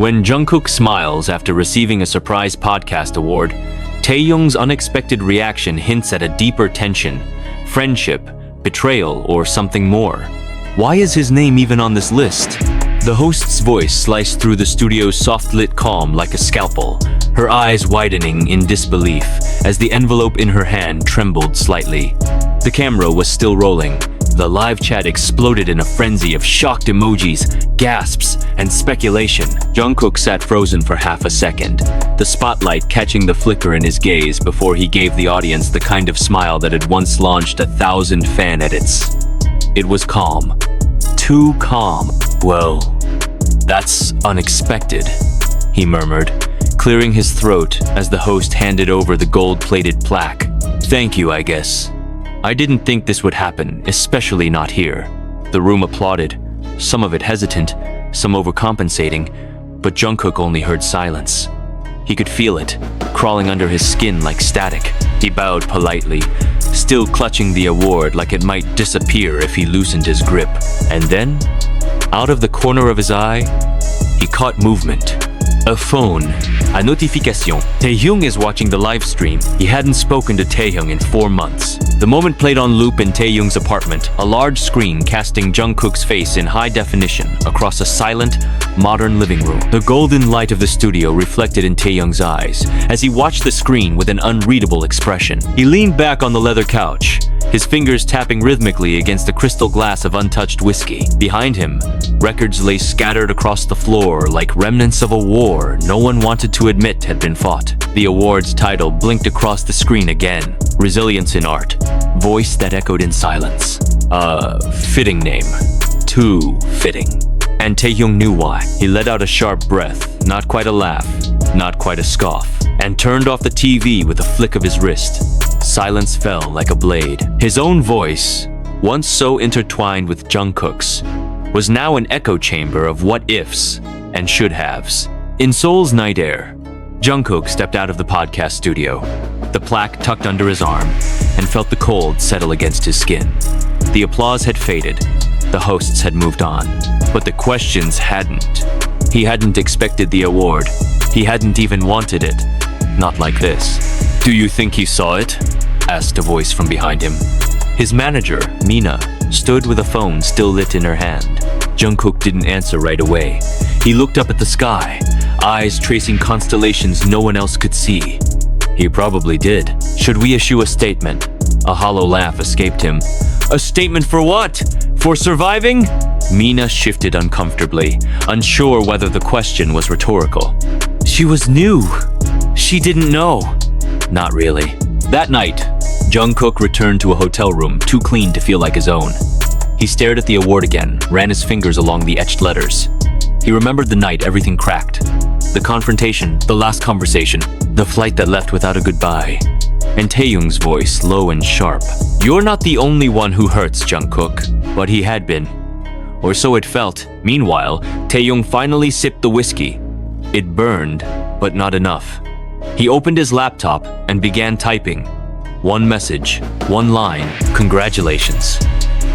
When Jungkook smiles after receiving a surprise podcast award, Taehyung's unexpected reaction hints at a deeper tension, friendship, betrayal, or something more. Why is his name even on this list? The host's voice sliced through the studio's soft-lit calm like a scalpel, her eyes widening in disbelief as the envelope in her hand trembled slightly. The camera was still rolling. The live chat exploded in a frenzy of shocked emojis, gasps, and speculation. Jungkook sat frozen for half a second, the spotlight catching the flicker in his gaze before he gave the audience the kind of smile that had once launched 1,000 fan edits. It was calm. Too calm. "Well, that's unexpected," he murmured, clearing his throat as the host handed over the gold-plated plaque. "Thank you, I guess. I didn't think this would happen, especially not here." The room applauded, some of it hesitant, some overcompensating, but Jungkook only heard silence. He could feel it, crawling under his skin like static. He bowed politely, still clutching the award like it might disappear if he loosened his grip. And then, out of the corner of his eye, he caught movement. A phone. A notification. Taehyung is watching the live stream. He hadn't spoken to Taehyung in 4 months. The moment played on loop in Taehyung's apartment, a large screen casting Jungkook's face in high definition across a silent, modern living room. The golden light of the studio reflected in Taehyung's eyes as he watched the screen with an unreadable expression. He leaned back on the leather couch, his fingers tapping rhythmically against a crystal glass of untouched whiskey. Behind him, records lay scattered across the floor like remnants of a war no one wanted to admit had been fought. The award's title blinked across the screen again. Resilience in Art. Voice that echoed in silence. A fitting name. Too fitting. And Taehyung knew why. He let out a sharp breath, not quite a laugh, not quite a scoff, and turned off the TV with a flick of his wrist. Silence fell like a blade. His own voice, once so intertwined with Jungkook's, was now an echo chamber of what-ifs and should-haves. In Seoul's night air, Jungkook stepped out of the podcast studio, the plaque tucked under his arm, and felt the cold settle against his skin. The applause had faded. The hosts had moved on. But the questions hadn't. He hadn't expected the award. He hadn't even wanted it. Not like this. "Do you think he saw it?" asked a voice from behind him. His manager, Mina, stood with a phone still lit in her hand. Jungkook didn't answer right away. He looked up at the sky, eyes tracing constellations no one else could see. He probably did. "Should we issue a statement?" A hollow laugh escaped him. "A statement for what? For surviving?" Mina shifted uncomfortably, unsure whether the question was rhetorical. She was new. She didn't know. Not really. That night, Jungkook returned to a hotel room too clean to feel like his own. He stared at the award again, ran his fingers along the etched letters. He remembered the night everything cracked. The confrontation, the last conversation, the flight that left without a goodbye. And Taehyung's voice, low and sharp. "You're not the only one who hurts, Jungkook." But he had been. Or so it felt. Meanwhile, Taehyung finally sipped the whiskey. It burned, but not enough. He opened his laptop and began typing. One message, one line, "Congratulations.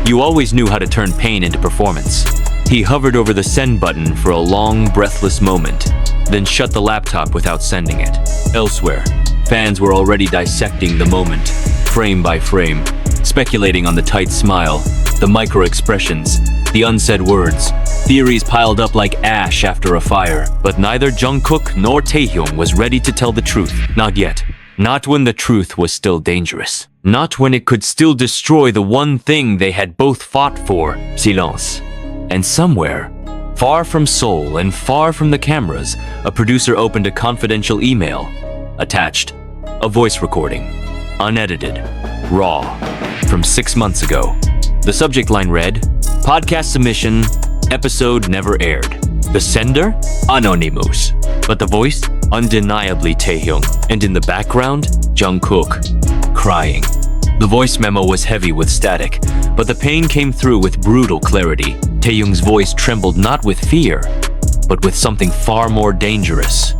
You always knew how to turn pain into performance." He hovered over the send button for a long, breathless moment, then shut the laptop without sending it. Elsewhere, fans were already dissecting the moment, frame by frame, speculating on the tight smile, the micro-expressions, the unsaid words. Theories piled up like ash after a fire. But neither Jungkook nor Taehyung was ready to tell the truth. Not yet. Not when the truth was still dangerous. Not when it could still destroy the one thing they had both fought for, silence. And somewhere, far from Seoul and far from the cameras, a producer opened a confidential email. Attached, a voice recording, unedited, raw, from 6 months ago. The subject line read, "Podcast submission, episode never aired." The sender? Anonymous. But the voice? Undeniably Taehyung. And in the background, Jungkook, crying. The voice memo was heavy with static, but the pain came through with brutal clarity. Taehyung's voice trembled not with fear, but with something far more dangerous.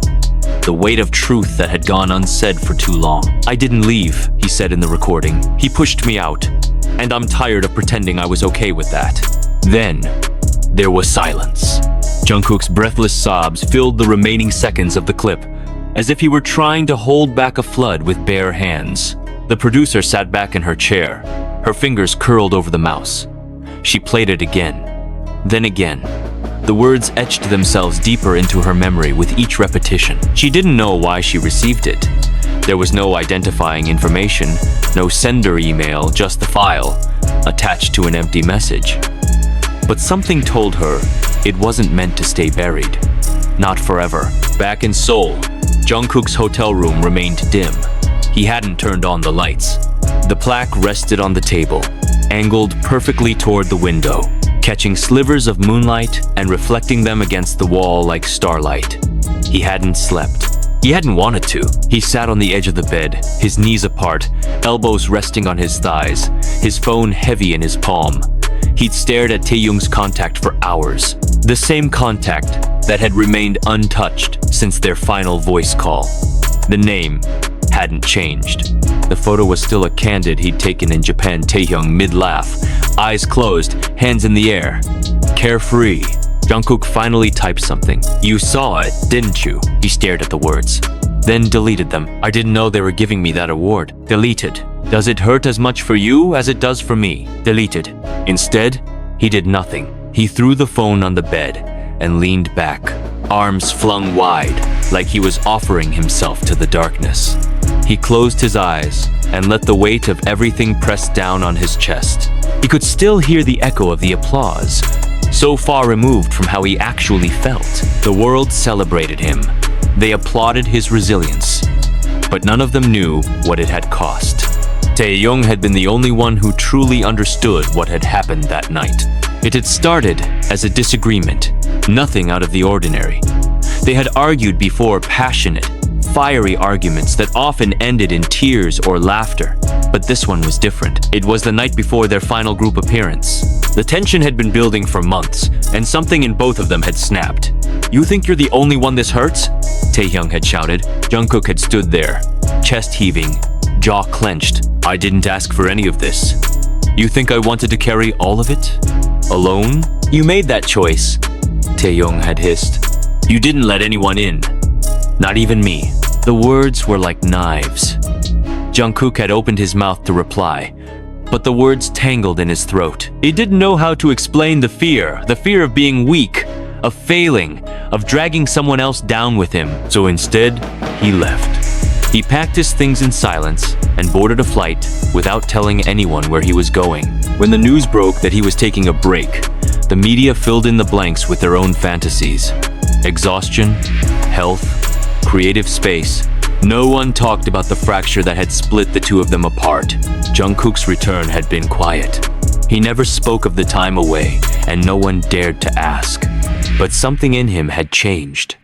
The weight of truth that had gone unsaid for too long. "I didn't leave," he said in the recording. "He pushed me out, and I'm tired of pretending I was okay with that." Then, there was silence. Jungkook's breathless sobs filled the remaining seconds of the clip, as if he were trying to hold back a flood with bare hands. The producer sat back in her chair, her fingers curled over the mouse. She played it again, then again. The words etched themselves deeper into her memory with each repetition. She didn't know why she received it. There was no identifying information, no sender email, just the file, attached to an empty message. But something told her it wasn't meant to stay buried. Not forever. Back in Seoul, Jungkook's hotel room remained dim. He hadn't turned on the lights. The plaque rested on the table, angled perfectly toward the window, catching slivers of moonlight and reflecting them against the wall like starlight. He hadn't slept. He hadn't wanted to. He sat on the edge of the bed, his knees apart, elbows resting on his thighs, his phone heavy in his palm. He'd stared at Taehyung's contact for hours. The same contact that had remained untouched since their final voice call. The name hadn't changed. The photo was still a candid he'd taken in Japan. Taehyung mid-laugh, eyes closed, hands in the air. Carefree. Jungkook finally typed something. You saw it, didn't you? He stared at the words, then deleted them. I didn't know they were giving me that award. Deleted. Does it hurt as much for you as it does for me? Deleted. Instead, he did nothing. He threw the phone on the bed and leaned back, arms flung wide, like he was offering himself to the darkness. He closed his eyes and let the weight of everything press down on his chest. He could still hear the echo of the applause, so far removed from how he actually felt. The world celebrated him. They applauded his resilience, but none of them knew what it had cost. Taehyung had been the only one who truly understood what had happened that night. It had started as a disagreement, nothing out of the ordinary. They had argued before, passionate, fiery arguments that often ended in tears or laughter. But this one was different. It was the night before their final group appearance. The tension had been building for months, and something in both of them had snapped. You think you're the only one this hurts? Taehyung had shouted. Jungkook had stood there, chest heaving, jaw clenched. I didn't ask for any of this. You think I wanted to carry all of it? Alone? You made that choice, Taehyung had hissed. You didn't let anyone in. Not even me. The words were like knives. Jungkook had opened his mouth to reply, but the words tangled in his throat. He didn't know how to explain the fear of being weak, of failing, of dragging someone else down with him. So instead, he left. He packed his things in silence and boarded a flight without telling anyone where he was going. When the news broke that he was taking a break, the media filled in the blanks with their own fantasies. Exhaustion, health, creative space. No one talked about the fracture that had split the two of them apart. Jungkook's return had been quiet. He never spoke of the time away, and no one dared to ask. But something in him had changed.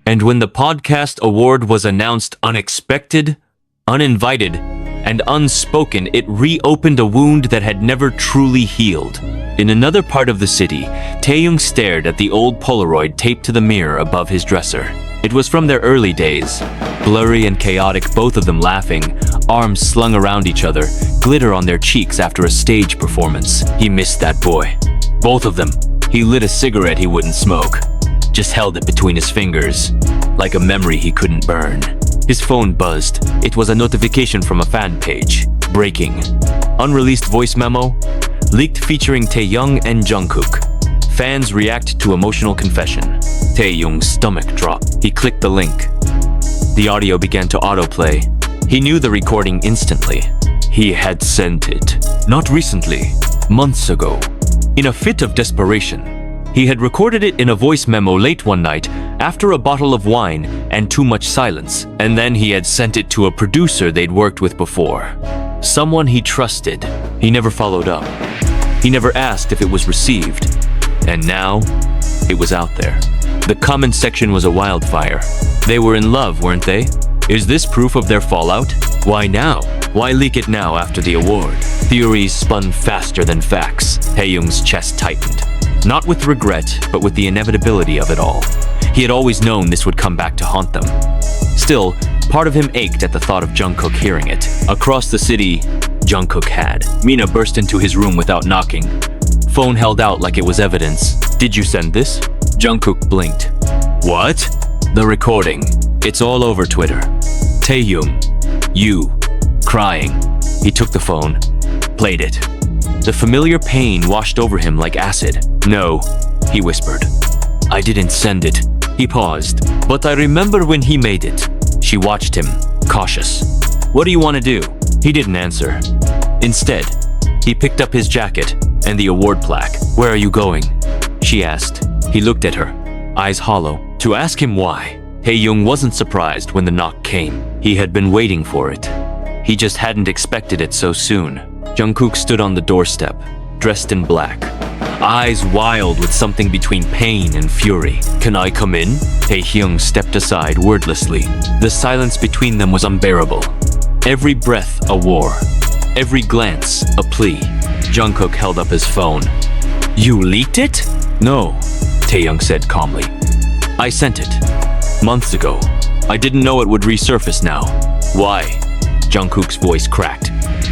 And when the podcast award was announced unexpected, uninvited, and unspoken, it reopened a wound that had never truly healed. In another part of the city, Taehyung stared at the old Polaroid taped to the mirror above his dresser. It was from their early days, blurry and chaotic, both of them laughing, arms slung around each other, glitter on their cheeks after a stage performance. He missed that boy. Both of them. He lit a cigarette he wouldn't smoke, just held it between his fingers, like a memory he couldn't burn. His phone buzzed. It was a notification from a fan page. Breaking. Unreleased voice memo, leaked featuring Taehyung and Jungkook. Fans react to emotional confession. Taehyung's stomach dropped. He clicked the link. The audio began to autoplay. He knew the recording instantly. He had sent it. Not recently, months ago. In a fit of desperation, he had recorded it in a voice memo late one night after a bottle of wine and too much silence. And then he had sent it to a producer they'd worked with before. Someone he trusted. He never followed up. He never asked if it was received. And now, it was out there. The comment section was a wildfire. They were in love, weren't they? Is this proof of their fallout? Why now? Why leak it now after the award? Theories spun faster than facts. Taehyung's chest tightened. Not with regret, but with the inevitability of it all. He had always known this would come back to haunt them. Still, part of him ached at the thought of Jungkook hearing it. Across the city, Jungkook had. Mina burst into his room without knocking. Phone held out like it was evidence. Did you send this? Jungkook blinked. What? The recording. It's all over Twitter. Taehyung. You. Crying. He took the phone. Played it. The familiar pain washed over him like acid. No, he whispered. I didn't send it. He paused. But I remember when he made it. She watched him, cautious. What do you want to do? He didn't answer. Instead, he picked up his jacket and the award plaque. Where are you going? She asked. He looked at her, eyes hollow. To ask him why, Taehyung wasn't surprised when the knock came. He had been waiting for it. He just hadn't expected it so soon. Jungkook stood on the doorstep, dressed in black, eyes wild with something between pain and fury. Can I come in? Taehyung stepped aside wordlessly. The silence between them was unbearable. Every breath a war, every glance a plea. Jungkook held up his phone. You leaked it? No, Taehyung said calmly. I sent it. Months ago. I didn't know it would resurface now. Why? Jungkook's voice cracked.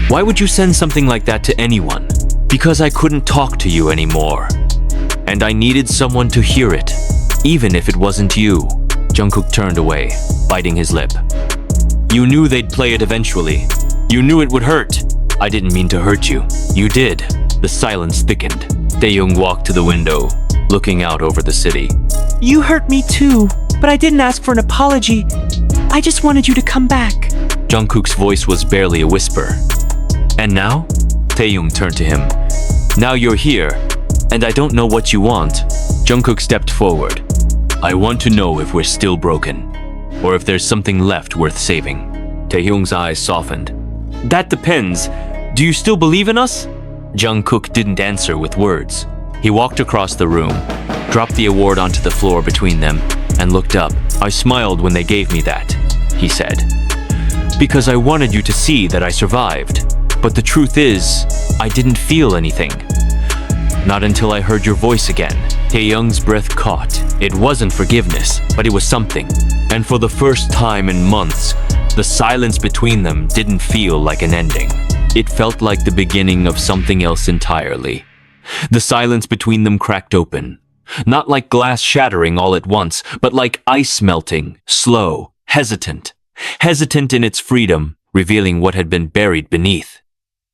Why would you send something like that to anyone? Because I couldn't talk to you anymore. And I needed someone to hear it, even if it wasn't you. Jungkook turned away, biting his lip. You knew they'd play it eventually. You knew it would hurt. I didn't mean to hurt you. You did. The silence thickened. Taehyung walked to the window, looking out over the city. You hurt me too, but I didn't ask for an apology. I just wanted you to come back. Jungkook's voice was barely a whisper. And now? Taehyung turned to him. Now you're here, and I don't know what you want. Jungkook stepped forward. I want to know if we're still broken, or if there's something left worth saving. Taehyung's eyes softened. That depends. Do you still believe in us? Jungkook didn't answer with words. He walked across the room, dropped the award onto the floor between them, and looked up. I smiled when they gave me that, he said. Because I wanted you to see that I survived. But the truth is, I didn't feel anything. Not until I heard your voice again. Taehyung's breath caught. It wasn't forgiveness, but it was something. And for the first time in months, the silence between them didn't feel like an ending. It felt like the beginning of something else entirely. The silence between them cracked open. Not like glass shattering all at once, but like ice melting, slow, hesitant. Hesitant in its freedom, revealing what had been buried beneath.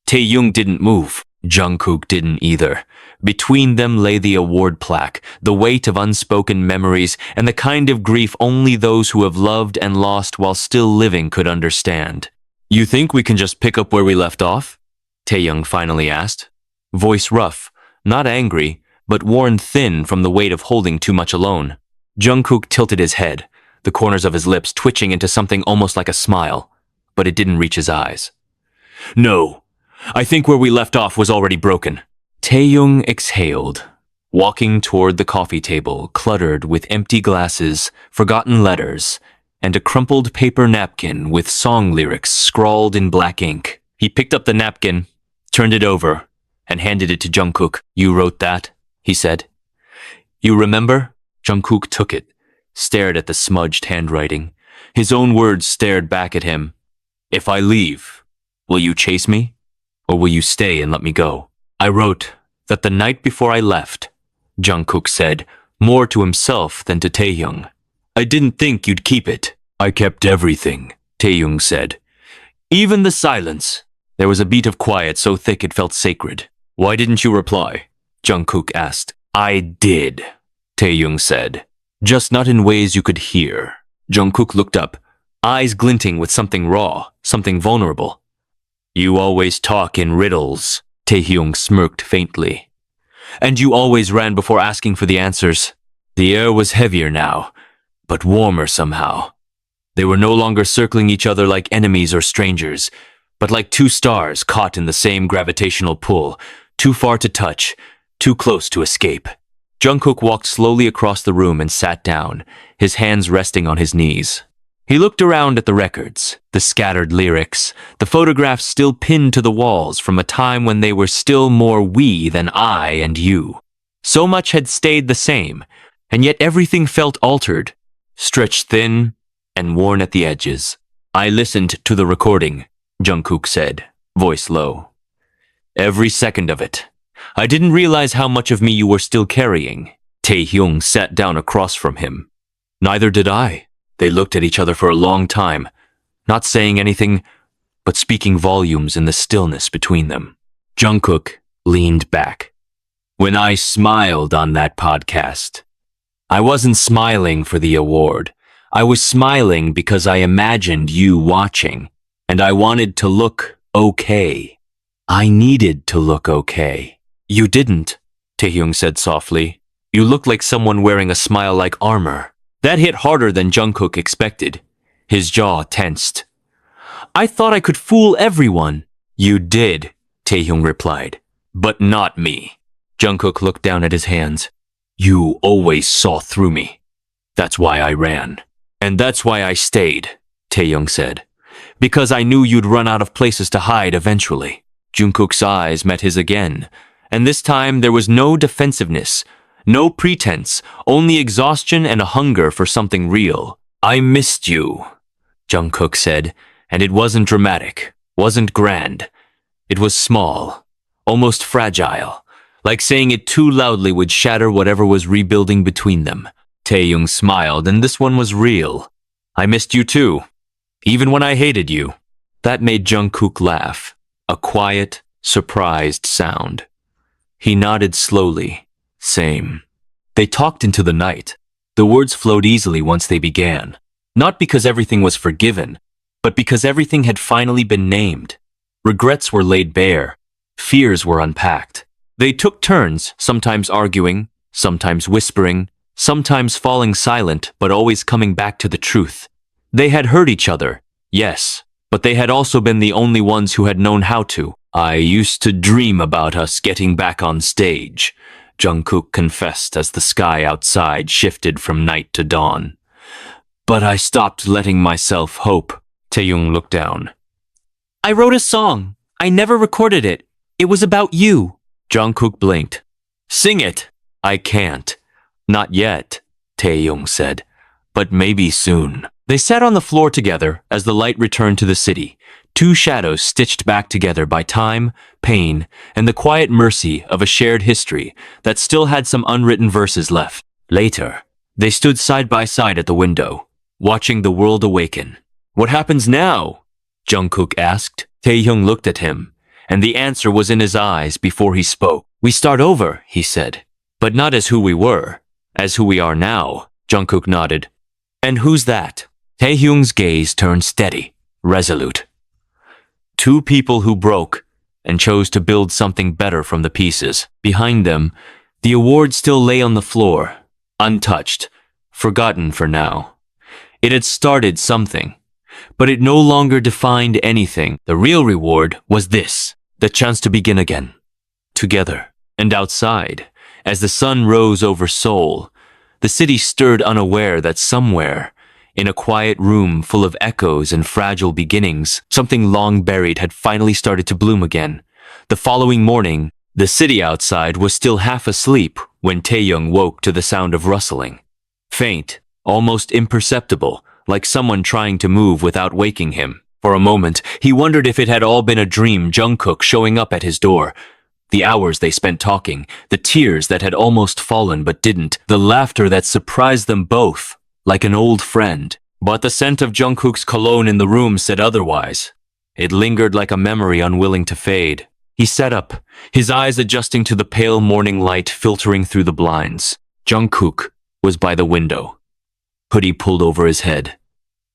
Taehyung didn't move. Jungkook didn't either. Between them lay the award plaque, the weight of unspoken memories, and the kind of grief only those who have loved and lost while still living could understand. You think we can just pick up where we left off? Taehyung finally asked. Voice rough, not angry, but worn thin from the weight of holding too much alone. Jungkook tilted his head, the corners of his lips twitching into something almost like a smile, but it didn't reach his eyes. No, I think where we left off was already broken. Taehyung exhaled, walking toward the coffee table cluttered with empty glasses, forgotten letters, and a crumpled paper napkin with song lyrics scrawled in black ink. He picked up the napkin, turned it over, and handed it to Jungkook. You wrote that? He said. You remember? Jungkook took it, stared at the smudged handwriting. His own words stared back at him. If I leave, will you chase me? Or will you stay and let me go? I wrote that the night before I left, Jungkook said, more to himself than to Taehyung. I didn't think you'd keep it. I kept everything, Taehyung said. Even the silence. There was a beat of quiet so thick it felt sacred. Why didn't you reply? Jungkook asked. I did, Taehyung said. Just not in ways you could hear. Jungkook looked up, eyes glinting with something raw, something vulnerable. You always talk in riddles, Taehyung smirked faintly. And you always ran before asking for the answers. The air was heavier now, but warmer somehow. They were no longer circling each other like enemies or strangers, but like two stars caught in the same gravitational pull, too far to touch, too close to escape. Jungkook walked slowly across the room and sat down, his hands resting on his knees. He looked around at the records, the scattered lyrics, the photographs still pinned to the walls from a time when they were still more we than I and you. So much had stayed the same, and yet everything felt altered, stretched thin and worn at the edges. I listened to the recording, Jungkook said, voice low. Every second of it. I didn't realize how much of me you were still carrying. Taehyung sat down across from him. Neither did I. They looked at each other for a long time, not saying anything, but speaking volumes in the stillness between them. Jungkook leaned back. When I smiled on that podcast, I wasn't smiling for the award. I was smiling because I imagined you watching, and I wanted to look okay. I needed to look okay. You didn't, Taehyung said softly. You looked like someone wearing a smile like armor. That hit harder than Jungkook expected. His jaw tensed. I thought I could fool everyone. You did, Taehyung replied. But not me. Jungkook looked down at his hands. You always saw through me. That's why I ran. And that's why I stayed, Taehyung said. Because I knew you'd run out of places to hide eventually. Jungkook's eyes met his again, and this time there was no defensiveness, no pretense, only exhaustion and a hunger for something real. I missed you, Jungkook said, and it wasn't dramatic, wasn't grand. It was small, almost fragile, like saying it too loudly would shatter whatever was rebuilding between them. Taehyung smiled, and this one was real. I missed you too, even when I hated you. That made Jungkook laugh, a quiet, surprised sound. He nodded slowly. Same. They talked into the night. The words flowed easily once they began, not because everything was forgiven, but because everything had finally been named. Regrets were laid bare. Fears were unpacked. They took turns, sometimes arguing, sometimes whispering, sometimes falling silent, but always coming back to the truth. They had hurt each other, yes, but they had also been the only ones who had known how to. I used to dream about us getting back on stage, Jungkook confessed as the sky outside shifted from night to dawn. But I stopped letting myself hope. Taehyung looked down. I wrote a song. I never recorded it. It was about you. Jungkook blinked. Sing it. I can't. Not yet, Taehyung said, but maybe soon. They sat on the floor together as the light returned to the city, two shadows stitched back together by time, pain, and the quiet mercy of a shared history that still had some unwritten verses left. Later, they stood side by side at the window, watching the world awaken. What happens now? Jungkook asked. Taehyung looked at him, and the answer was in his eyes before he spoke. We start over, he said, but not as who we were, as who we are now. Jungkook nodded. And who's that? Taehyung's gaze turned steady, resolute. Two people who broke and chose to build something better from the pieces. Behind them, the award still lay on the floor, untouched, forgotten for now. It had started something, but it no longer defined anything. The real reward was this, the chance to begin again. Together. And outside, as the sun rose over Seoul, the city stirred unaware that somewhere, in a quiet room full of echoes and fragile beginnings, something long buried had finally started to bloom again. The following morning, the city outside was still half asleep when Taehyung woke to the sound of rustling. Faint, almost imperceptible, like someone trying to move without waking him. For a moment, he wondered if it had all been a dream, Jungkook showing up at his door. The hours they spent talking, the tears that had almost fallen but didn't, the laughter that surprised them both, like an old friend. But the scent of Jungkook's cologne in the room said otherwise. It lingered like a memory unwilling to fade. He sat up, his eyes adjusting to the pale morning light filtering through the blinds. Jungkook was by the window, hoodie pulled over his head,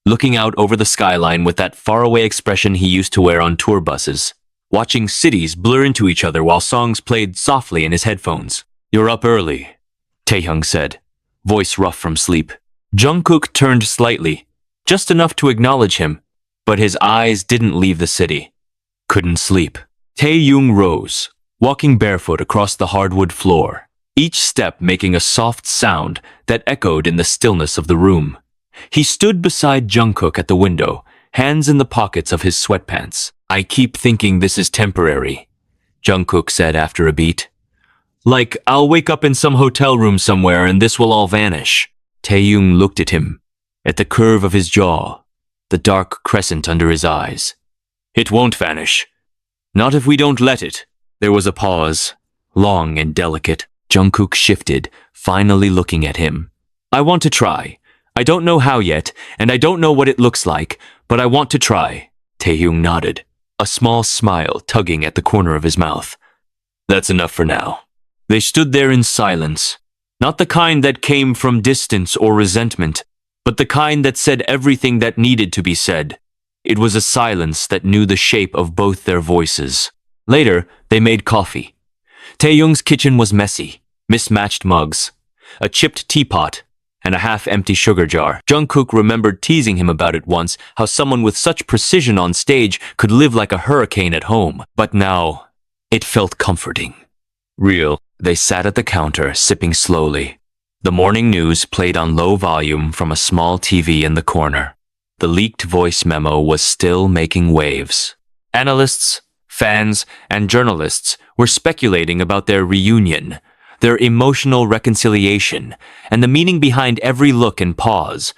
looking out over the skyline with that faraway expression he used to wear on tour buses, watching cities blur into each other while songs played softly in his headphones. You're up early, Taehyung said, voice rough from sleep. Jungkook turned slightly, just enough to acknowledge him, but his eyes didn't leave the city. Couldn't sleep. Taehyung rose, walking barefoot across the hardwood floor, each step making a soft sound that echoed in the stillness of the room. He stood beside Jungkook at the window, hands in the pockets of his sweatpants. I keep thinking this is temporary, Jungkook said after a beat. Like, I'll wake up in some hotel room somewhere and this will all vanish. Taehyung looked at him, at the curve of his jaw, the dark crescent under his eyes. It won't vanish. Not if we don't let it. There was a pause, long and delicate. Jungkook shifted, finally looking at him. I want to try. I don't know how yet, and I don't know what it looks like, but I want to try. Taehyung nodded, a small smile tugging at the corner of his mouth. That's enough for now. They stood there in silence, not the kind that came from distance or resentment, but the kind that said everything that needed to be said. It was a silence that knew the shape of both their voices. Later, they made coffee. Taehyung's kitchen was messy, mismatched mugs, a chipped teapot, and a half-empty sugar jar. Jungkook remembered teasing him about it once, how someone with such precision on stage could live like a hurricane at home. But now, it felt comforting. Real. They sat at the counter, sipping slowly. The morning news played on low volume from a small TV in the corner. The leaked voice memo was still making waves. Analysts, fans, and journalists were speculating about their reunion, their emotional reconciliation, and the meaning behind every look and pause.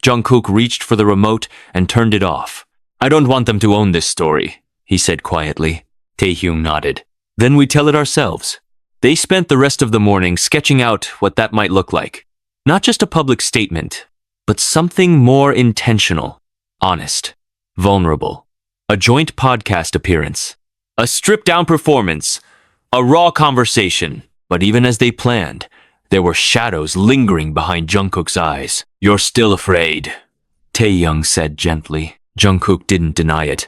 Jungkook reached for the remote and turned it off. I don't want them to own this story, he said quietly. Taehyung nodded. Then we tell it ourselves. They spent the rest of the morning sketching out what that might look like. Not just a public statement, but something more intentional, honest, vulnerable. A joint podcast appearance. A stripped-down performance. A raw conversation. But even as they planned, there were shadows lingering behind Jungkook's eyes. You're still afraid, Taehyung said gently. Jungkook didn't deny it.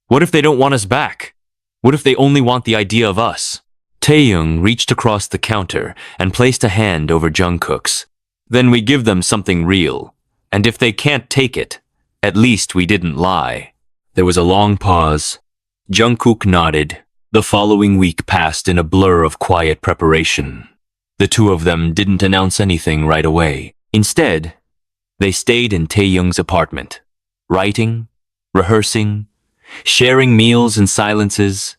What if they don't want us back? What if they only want the idea of us? Taehyung reached across the counter and placed a hand over Jungkook's. Then we give them something real. And if they can't take it, at least we didn't lie. There was a long pause. Jungkook nodded. The following week passed in a blur of quiet preparation. The two of them didn't announce anything right away. Instead, they stayed in Taehyung's apartment, writing, rehearsing, sharing meals and silences,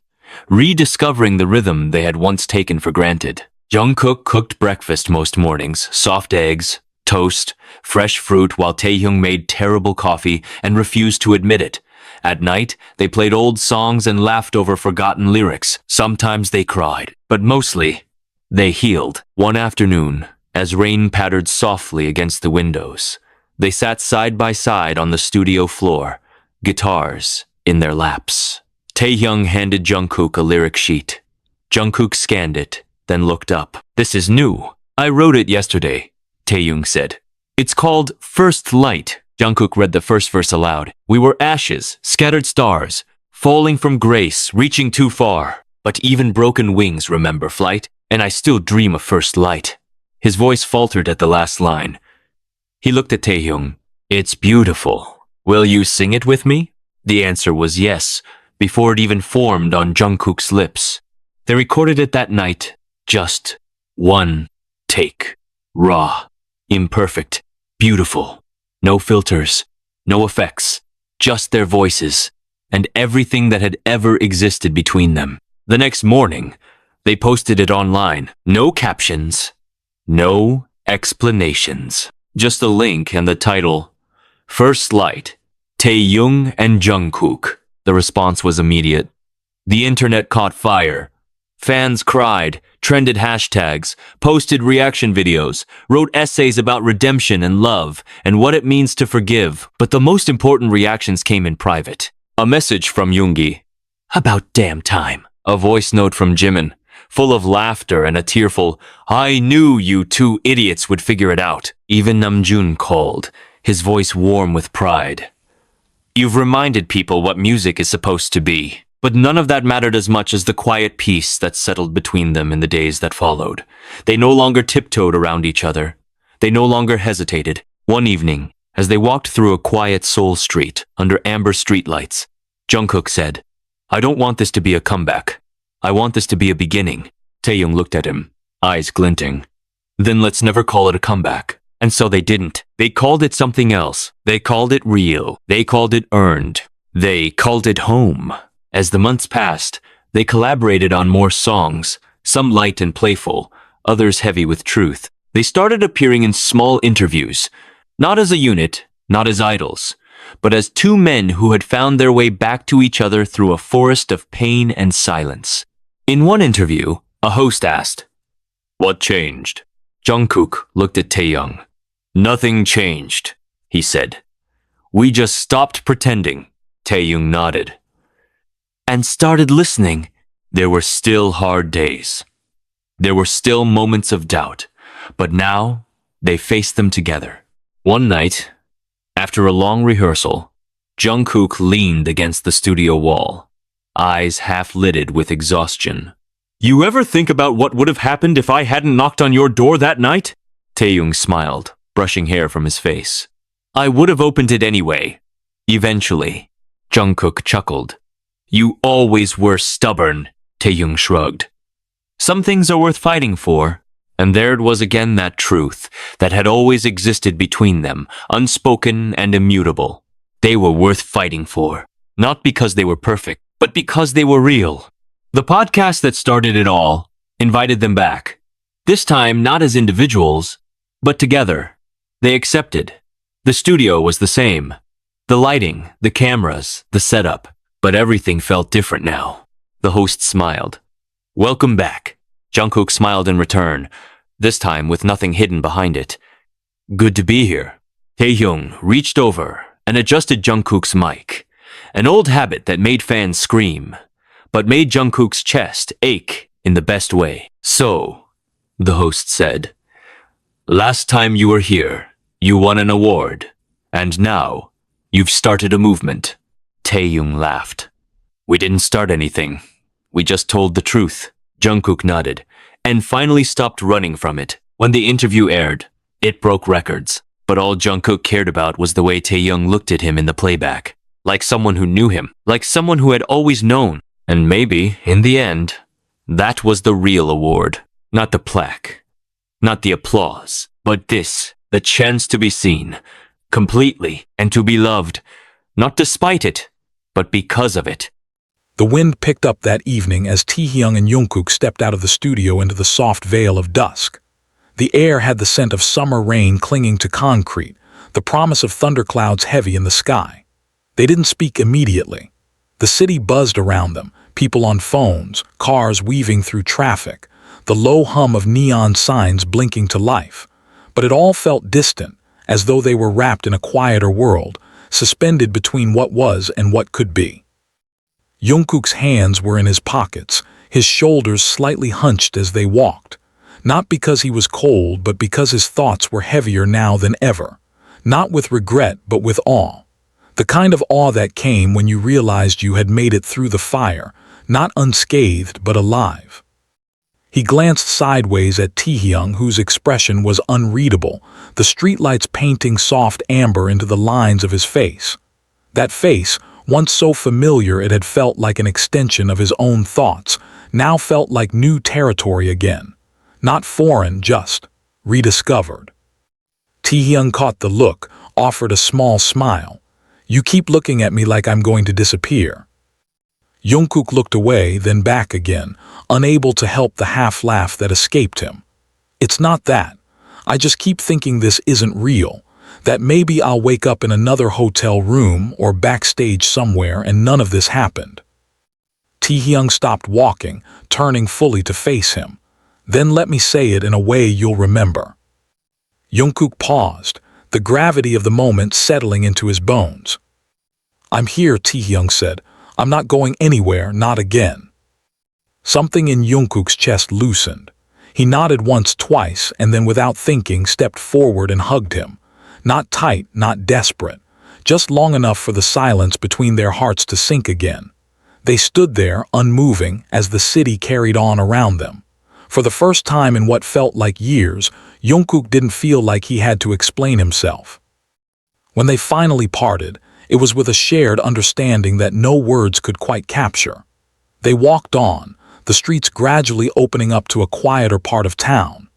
rediscovering the rhythm they had once taken for granted. Jungkook cooked breakfast most mornings, soft eggs, toast, fresh fruit, while Taehyung made terrible coffee and refused to admit it. At night, they played old songs and laughed over forgotten lyrics. Sometimes they cried, but mostly, they healed. One afternoon, as rain pattered softly against the windows, they sat side by side on the studio floor, guitars in their laps. Taehyung handed Jungkook a lyric sheet. Jungkook scanned it, then looked up. This is new. I wrote it yesterday, Taehyung said. It's called First Light. Jungkook read the first verse aloud. We were ashes, scattered stars, falling from grace, reaching too far. But even broken wings remember flight, and I still dream of first light. His voice faltered at the last line. He looked at Taehyung. It's beautiful. Will you sing it with me? The answer was yes, before it even formed on Jungkook's lips. They recorded it that night. Just one take. Raw, imperfect, beautiful. No filters, no effects, just their voices, and everything that had ever existed between them. The next morning, they posted it online. No captions, no explanations. Just a link and the title, First Light, Taehyung and Jungkook. The response was immediate. The internet caught fire. Fans cried, trended hashtags, posted reaction videos, wrote essays about redemption and love and what it means to forgive. But the most important reactions came in private. A message from Yoongi. About damn time. A voice note from Jimin, full of laughter and a tearful, I knew you two idiots would figure it out. Even Namjoon called, his voice warm with pride. You've reminded people what music is supposed to be. But none of that mattered as much as the quiet peace that settled between them in the days that followed. They no longer tiptoed around each other. They no longer hesitated. One evening, as they walked through a quiet Seoul street under amber streetlights, Jungkook said, I don't want this to be a comeback. I want this to be a beginning. Taehyung looked at him, eyes glinting. Then let's never call it a comeback. And so they didn't. They called it something else. They called it real. They called it earned. They called it home. As the months passed, they collaborated on more songs, some light and playful, others heavy with truth. They started appearing in small interviews, not as a unit, not as idols, but as two men who had found their way back to each other through a forest of pain and silence. In one interview, a host asked, What changed? Jungkook looked at Taehyung. Nothing changed, he said. We just stopped pretending. Taehyung nodded. And started listening. There were still hard days. There were still moments of doubt, but now they faced them together. One night, after a long rehearsal, Jungkook leaned against the studio wall, eyes half-lidded with exhaustion. You ever think about what would have happened if I hadn't knocked on your door that night? Taehyung smiled, brushing hair from his face. I would have opened it anyway. Eventually. Jungkook chuckled. You always were stubborn, Taehyung shrugged. Some things are worth fighting for. And there it was again, that truth that had always existed between them, unspoken and immutable. They were worth fighting for. Not because they were perfect, but because they were real. The podcast that started it all invited them back. This time not as individuals, but together. They accepted. The studio was the same. The lighting, the cameras, the setup. But everything felt different now. The host smiled. Welcome back. Jungkook smiled in return, this time with nothing hidden behind it. Good to be here. Taehyung reached over and adjusted Jungkook's mic, an old habit that made fans scream, but made Jungkook's chest ache in the best way. So, the host said, last time you were here, you won an award, and now you've started a movement. Taehyung laughed. We didn't start anything. We just told the truth. Jungkook nodded, and finally stopped running from it. When the interview aired, it broke records. But all Jungkook cared about was the way Taehyung looked at him in the playback. Like someone who knew him. Like someone who had always known. And maybe, in the end, that was the real award. Not the plaque. Not the applause. But this, the chance to be seen. Completely. And to be loved. Not despite it, but because of it. The wind picked up that evening as Taehyung and Jungkook stepped out of the studio into the soft veil of dusk. The air had the scent of summer rain clinging to concrete, the promise of thunderclouds heavy in the sky. They didn't speak immediately. The city buzzed around them, people on phones, cars weaving through traffic, the low hum of neon signs blinking to life. But it all felt distant, as though they were wrapped in a quieter world, suspended between what was and what could be. Jungkook's hands were in his pockets, his shoulders slightly hunched as they walked. Not because he was cold, but because his thoughts were heavier now than ever. Not with regret, but with awe. The kind of awe that came when you realized you had made it through the fire, not unscathed, but alive. He glanced sideways at Taehyung, whose expression was unreadable, the streetlights painting soft amber into the lines of his face. That face, once so familiar it had felt like an extension of his own thoughts, now felt like new territory again. Not foreign, just rediscovered. Taehyung caught the look, offered a small smile. You keep looking at me like I'm going to disappear. Jungkook looked away, then back again, unable to help the half-laugh that escaped him. It's not that. I just keep thinking this isn't real. That maybe I'll wake up in another hotel room or backstage somewhere and none of this happened. Taehyung stopped walking, turning fully to face him. Then let me say it in a way you'll remember. Jungkook paused, the gravity of the moment settling into his bones. I'm here, Taehyung said. I'm not going anywhere, not again. Something in Jungkook's chest loosened. He nodded once, twice, and then without thinking stepped forward and hugged him. Not tight, not desperate, just long enough for the silence between their hearts to sink again. They stood there, unmoving, as the city carried on around them. For the first time in what felt like years, Jungkook didn't feel like he had to explain himself. When they finally parted, it was with a shared understanding that no words could quite capture. They walked on, the streets gradually opening up to a quieter part of town.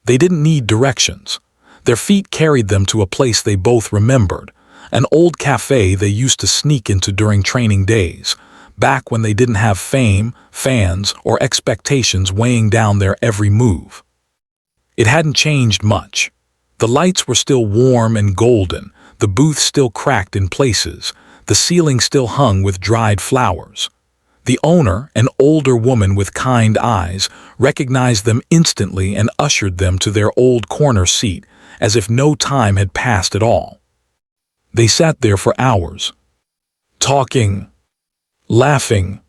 They didn't need directions. Their feet carried them to a place they both remembered, an old cafe they used to sneak into during training days, back when they didn't have fame, fans, or expectations weighing down their every move. It hadn't changed much. The lights were still warm and golden, the booth still cracked in places, the ceiling still hung with dried flowers. The owner, an older woman with kind eyes, recognized them instantly and ushered them to their old corner seat, as if no time had passed at all. They sat there for hours, talking, laughing,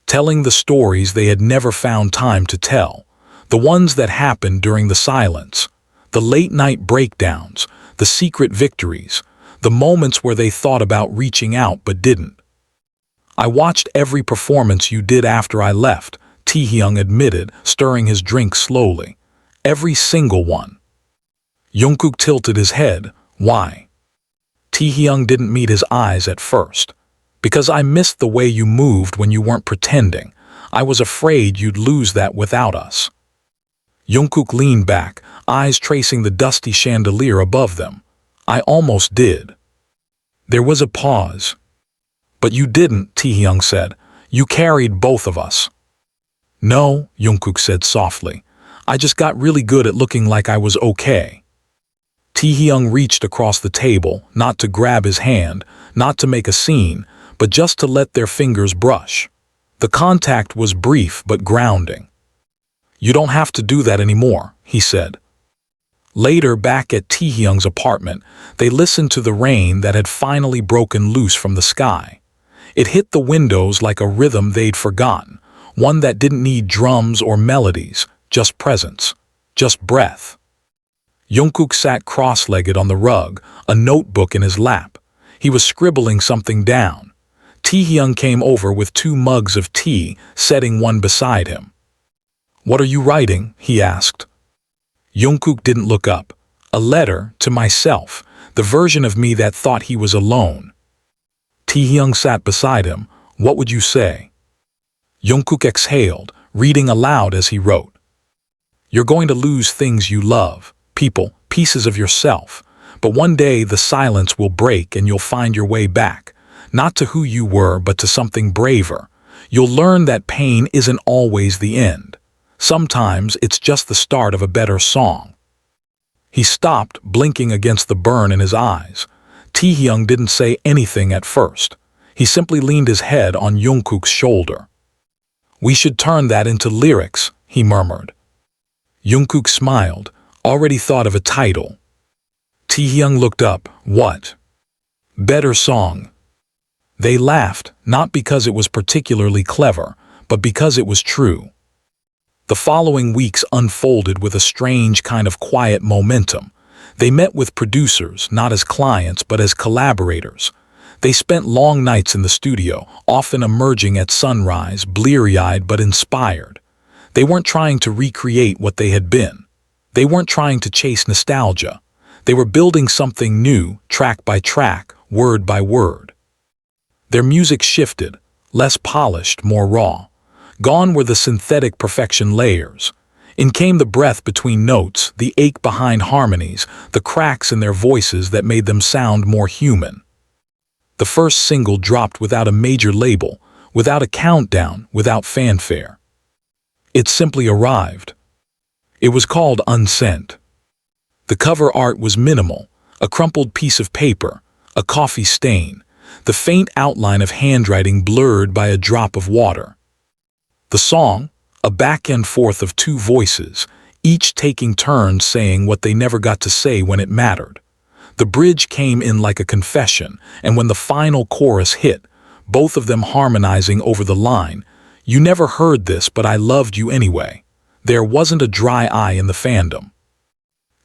telling the stories they had never found time to tell, the ones that happened during the silence, the late-night breakdowns, the secret victories, the moments where they thought about reaching out but didn't. "I watched every performance you did after I left," Taehyung admitted, stirring his drink slowly. "Every single one." Jungkook tilted his head. "Why?" Taehyung didn't meet his eyes at first. "Because I missed the way you moved when you weren't pretending. I was afraid you'd lose that without us." Jungkook leaned back, eyes tracing the dusty chandelier above them. "I almost did." There was a pause. "But you didn't," Taehyung said. "You carried both of us." "No," Jungkook said softly. "I just got really good at looking like I was okay." Taehyung reached across the table, not to grab his hand, not to make a scene, but just to let their fingers brush. The contact was brief but grounding. "You don't have to do that anymore," he said. Later, back at Taehyung's apartment, they listened to the rain that had finally broken loose from the sky. It hit the windows like a rhythm they'd forgotten, one that didn't need drums or melodies, just presence, just breath. Jungkook sat cross-legged on the rug, a notebook in his lap. He was scribbling something down. Taehyung came over with 2 mugs of tea, setting one beside him. "What are you writing?" he asked. Jungkook didn't look up. "A letter to myself, the version of me that thought he was alone." Taehyung sat beside him. "What would you say?" Jungkook exhaled, reading aloud as he wrote. "You're going to lose things you love, people, pieces of yourself. But one day the silence will break and you'll find your way back, not to who you were but to something braver. You'll learn that pain isn't always the end. Sometimes it's just the start of a better song." He stopped, blinking against the burn in his eyes. Taehyung didn't say anything at first. He simply leaned his head on Jungkook's shoulder. "We should turn that into lyrics," he murmured. Jungkook smiled, already thought of a title. Taehyung looked up. "What?" "Better Song." They laughed, not because it was particularly clever, but because it was true. The following weeks unfolded with a strange kind of quiet momentum. They met with producers, not as clients, but as collaborators. They spent long nights in the studio, often emerging at sunrise, bleary-eyed but inspired. They weren't trying to recreate what they had been. They weren't trying to chase nostalgia. They were building something new, track by track, word by word. Their music shifted, less polished, more raw. Gone were the synthetic perfection layers. In came the breath between notes, the ache behind harmonies, the cracks in their voices that made them sound more human. The first single dropped without a major label, without a countdown, without fanfare. It simply arrived. It was called Unsent. The cover art was minimal, a crumpled piece of paper, a coffee stain, the faint outline of handwriting blurred by a drop of water. The song, a back and forth of 2 voices, each taking turns saying what they never got to say when it mattered. The bridge came in like a confession, and when the final chorus hit, both of them harmonizing over the line, "You never heard this, but I loved you anyway," there wasn't a dry eye in the fandom.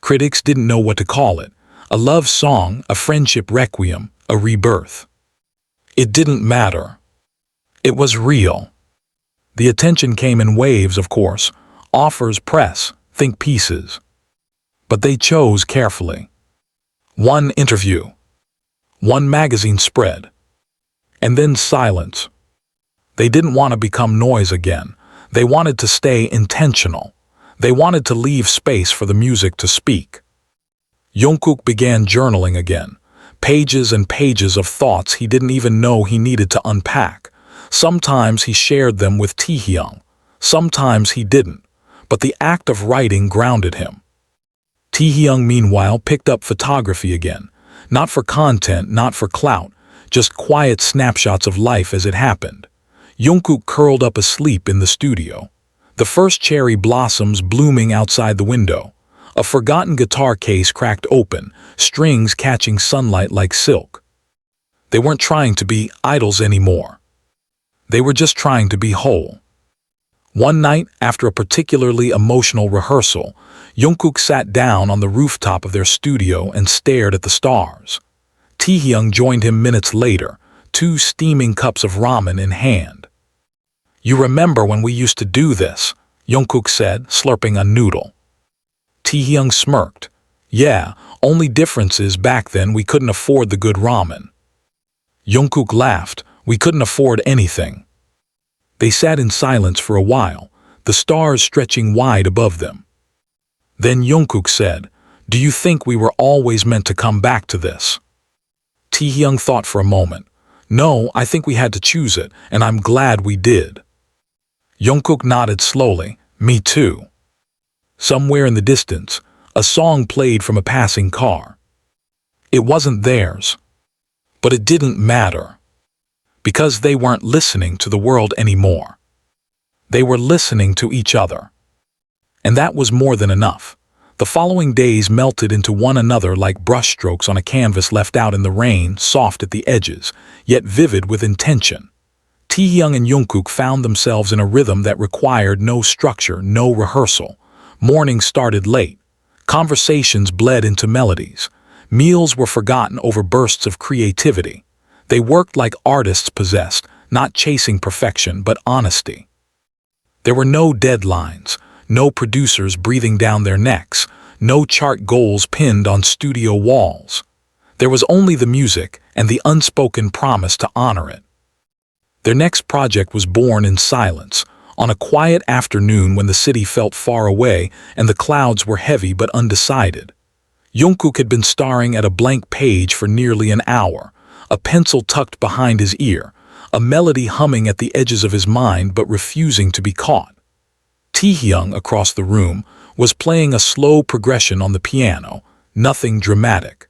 Critics didn't know what to call it. A love song, a friendship requiem, a rebirth. It didn't matter. It was real. The attention came in waves, of course. Offers, press, think pieces. But they chose carefully. 1 interview. 1 magazine spread. And then silence. They didn't want to become noise again. They wanted to stay intentional. They wanted to leave space for the music to speak. Jungkook began journaling again. Pages and pages of thoughts he didn't even know he needed to unpack. Sometimes he shared them with Taehyung. Sometimes he didn't. But the act of writing grounded him. Taehyung, meanwhile, picked up photography again. Not for content, not for clout, just quiet snapshots of life as it happened. Jungkook curled up asleep in the studio. The first cherry blossoms blooming outside the window. A forgotten guitar case cracked open, strings catching sunlight like silk. They weren't trying to be idols anymore. They were just trying to be whole. One night, after a particularly emotional rehearsal, Jungkook sat down on the rooftop of their studio and stared at the stars. Taehyung joined him minutes later, 2 steaming cups of ramen in hand. "You remember when we used to do this?" Jungkook said, slurping a noodle. Taehyung smirked. "Yeah, only difference is back then we couldn't afford the good ramen." Jungkook laughed. "We couldn't afford anything." They sat in silence for a while, the stars stretching wide above them. Then Jungkook said, "Do you think we were always meant to come back to this?" Taehyung thought for a moment. "No, I think we had to choose it, and I'm glad we did." Jungkook nodded slowly. "Me too." Somewhere in the distance, a song played from a passing car. It wasn't theirs. But it didn't matter. Because they weren't listening to the world anymore. They were listening to each other. And that was more than enough. The following days melted into one another like brushstrokes on a canvas left out in the rain, soft at the edges, yet vivid with intention. Taehyung and Jungkook found themselves in a rhythm that required no structure, no rehearsal. Mornings started late. Conversations bled into melodies. Meals were forgotten over bursts of creativity. They worked like artists possessed, not chasing perfection, but honesty. There were no deadlines, no producers breathing down their necks, no chart goals pinned on studio walls. There was only the music and the unspoken promise to honor it. Their next project was born in silence, on a quiet afternoon when the city felt far away and the clouds were heavy but undecided. Jungkook had been staring at a blank page for nearly an hour, a pencil tucked behind his ear, a melody humming at the edges of his mind but refusing to be caught. Taehyung, across the room, was playing a slow progression on the piano, nothing dramatic.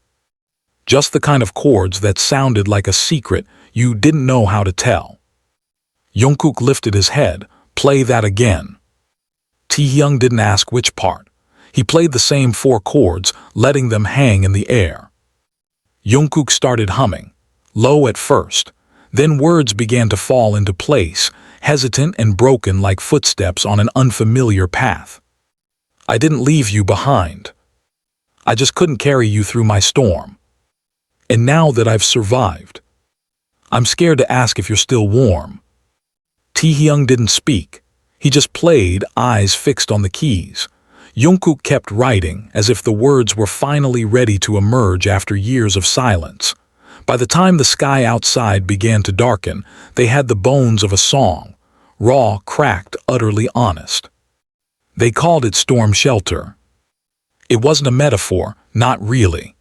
Just the kind of chords that sounded like a secret you didn't know how to tell. Jungkook lifted his head. "Play that again." Taehyung didn't ask which part. He played the same 4 chords, letting them hang in the air. Jungkook started humming, low at first. Then words began to fall into place, hesitant and broken like footsteps on an unfamiliar path. "I didn't leave you behind. I just couldn't carry you through my storm. And now that I've survived, I'm scared to ask if you're still warm." Taehyung didn't speak. He just played, eyes fixed on the keys. Jungkook kept writing, as if the words were finally ready to emerge after years of silence. By the time the sky outside began to darken, they had the bones of a song, raw, cracked, utterly honest. They called it Storm Shelter. It wasn't a metaphor, not really.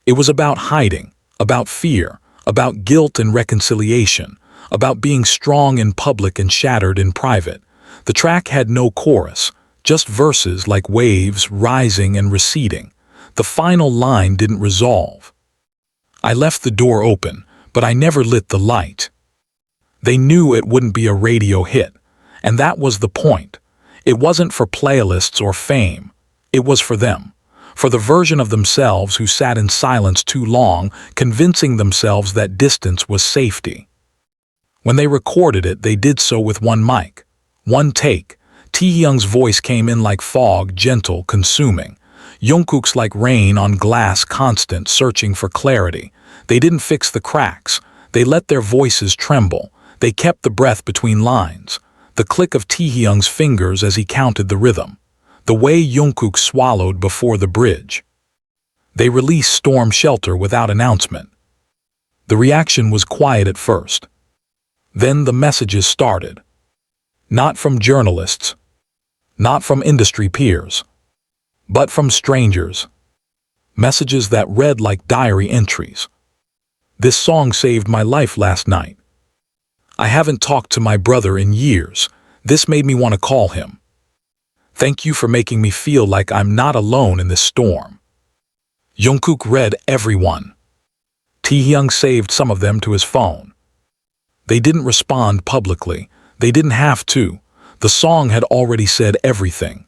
It was about hiding, about fear, about guilt and reconciliation, about being strong in public and shattered in private. The track had no chorus, just verses like waves rising and receding. The final line didn't resolve. "I left the door open, but I never lit the light." They knew it wouldn't be a radio hit, and that was the point. It wasn't for playlists or fame. It was for them, for the version of themselves who sat in silence too long, convincing themselves that distance was safety. When they recorded it, they did so with one mic, one take. Taehyung's voice came in like fog, gentle, consuming. Jungkook's like rain on glass, constant, searching for clarity. They didn't fix the cracks. They let their voices tremble. They kept the breath between lines. The click of Taehyung's fingers as he counted the rhythm. The way Jungkook swallowed before the bridge. They released Storm Shelter without announcement. The reaction was quiet at first. Then the messages started. Not from journalists. Not from industry peers. But from strangers. Messages that read like diary entries. "This song saved my life last night. I haven't talked to my brother in years. This made me want to call him. Thank you for making me feel like I'm not alone in this storm." Jungkook read every one. Taehyung saved some of them to his phone. They didn't respond publicly. They didn't have to. The song had already said everything.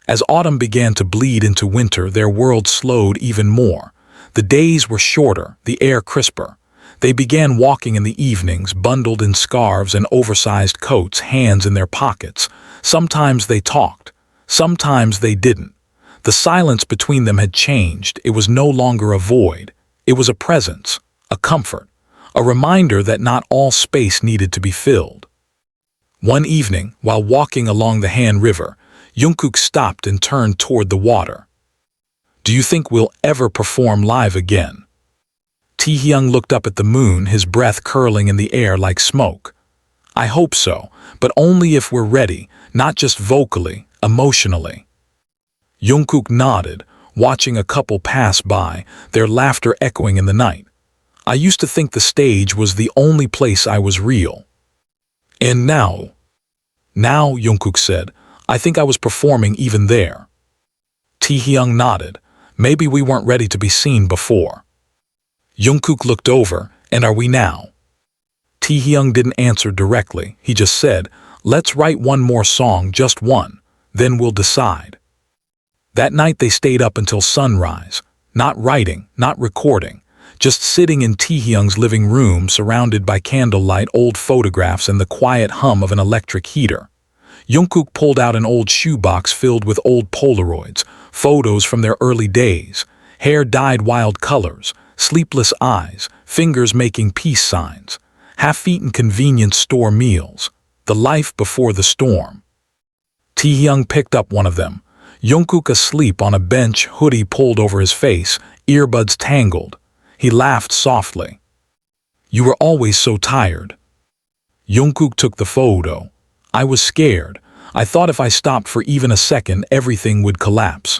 As autumn began to bleed into winter, their world slowed even more. The days were shorter, the air crisper. They began walking in the evenings, bundled in scarves and oversized coats, hands in their pockets. Sometimes they talked. Sometimes they didn't. The silence between them had changed. It was no longer a void. It was a presence, a comfort, a reminder that not all space needed to be filled. One evening, while walking along the Han River, Jungkook stopped and turned toward the water. "Do you think we'll ever perform live again?" Taehyung looked up at the moon, his breath curling in the air like smoke. "I hope so, but only if we're ready, not just vocally, emotionally." Jungkook nodded, watching a couple pass by, their laughter echoing in the night. "I used to think the stage was the only place I was real. And now, Jungkook said, "I think I was performing even there." Taehyung nodded. "Maybe we weren't ready to be seen before." Jungkook looked over. "And are we now?" Taehyung didn't answer directly. He just said, "Let's write one more song, just one. Then we'll decide." That night they stayed up until sunrise. Not writing, not recording. Just sitting in Taehyung's living room, surrounded by candlelight, old photographs, and the quiet hum of an electric heater. Jungkook pulled out an old shoebox filled with old Polaroids, photos from their early days, hair dyed wild colors, sleepless eyes, fingers making peace signs, half-eaten convenience store meals, the life before the storm. Taehyung picked up one of them. Jungkook asleep on a bench, hoodie pulled over his face, earbuds tangled. He laughed softly. "You were always so tired." Jungkook took the photo. "I was scared. I thought if I stopped for even a second, everything would collapse."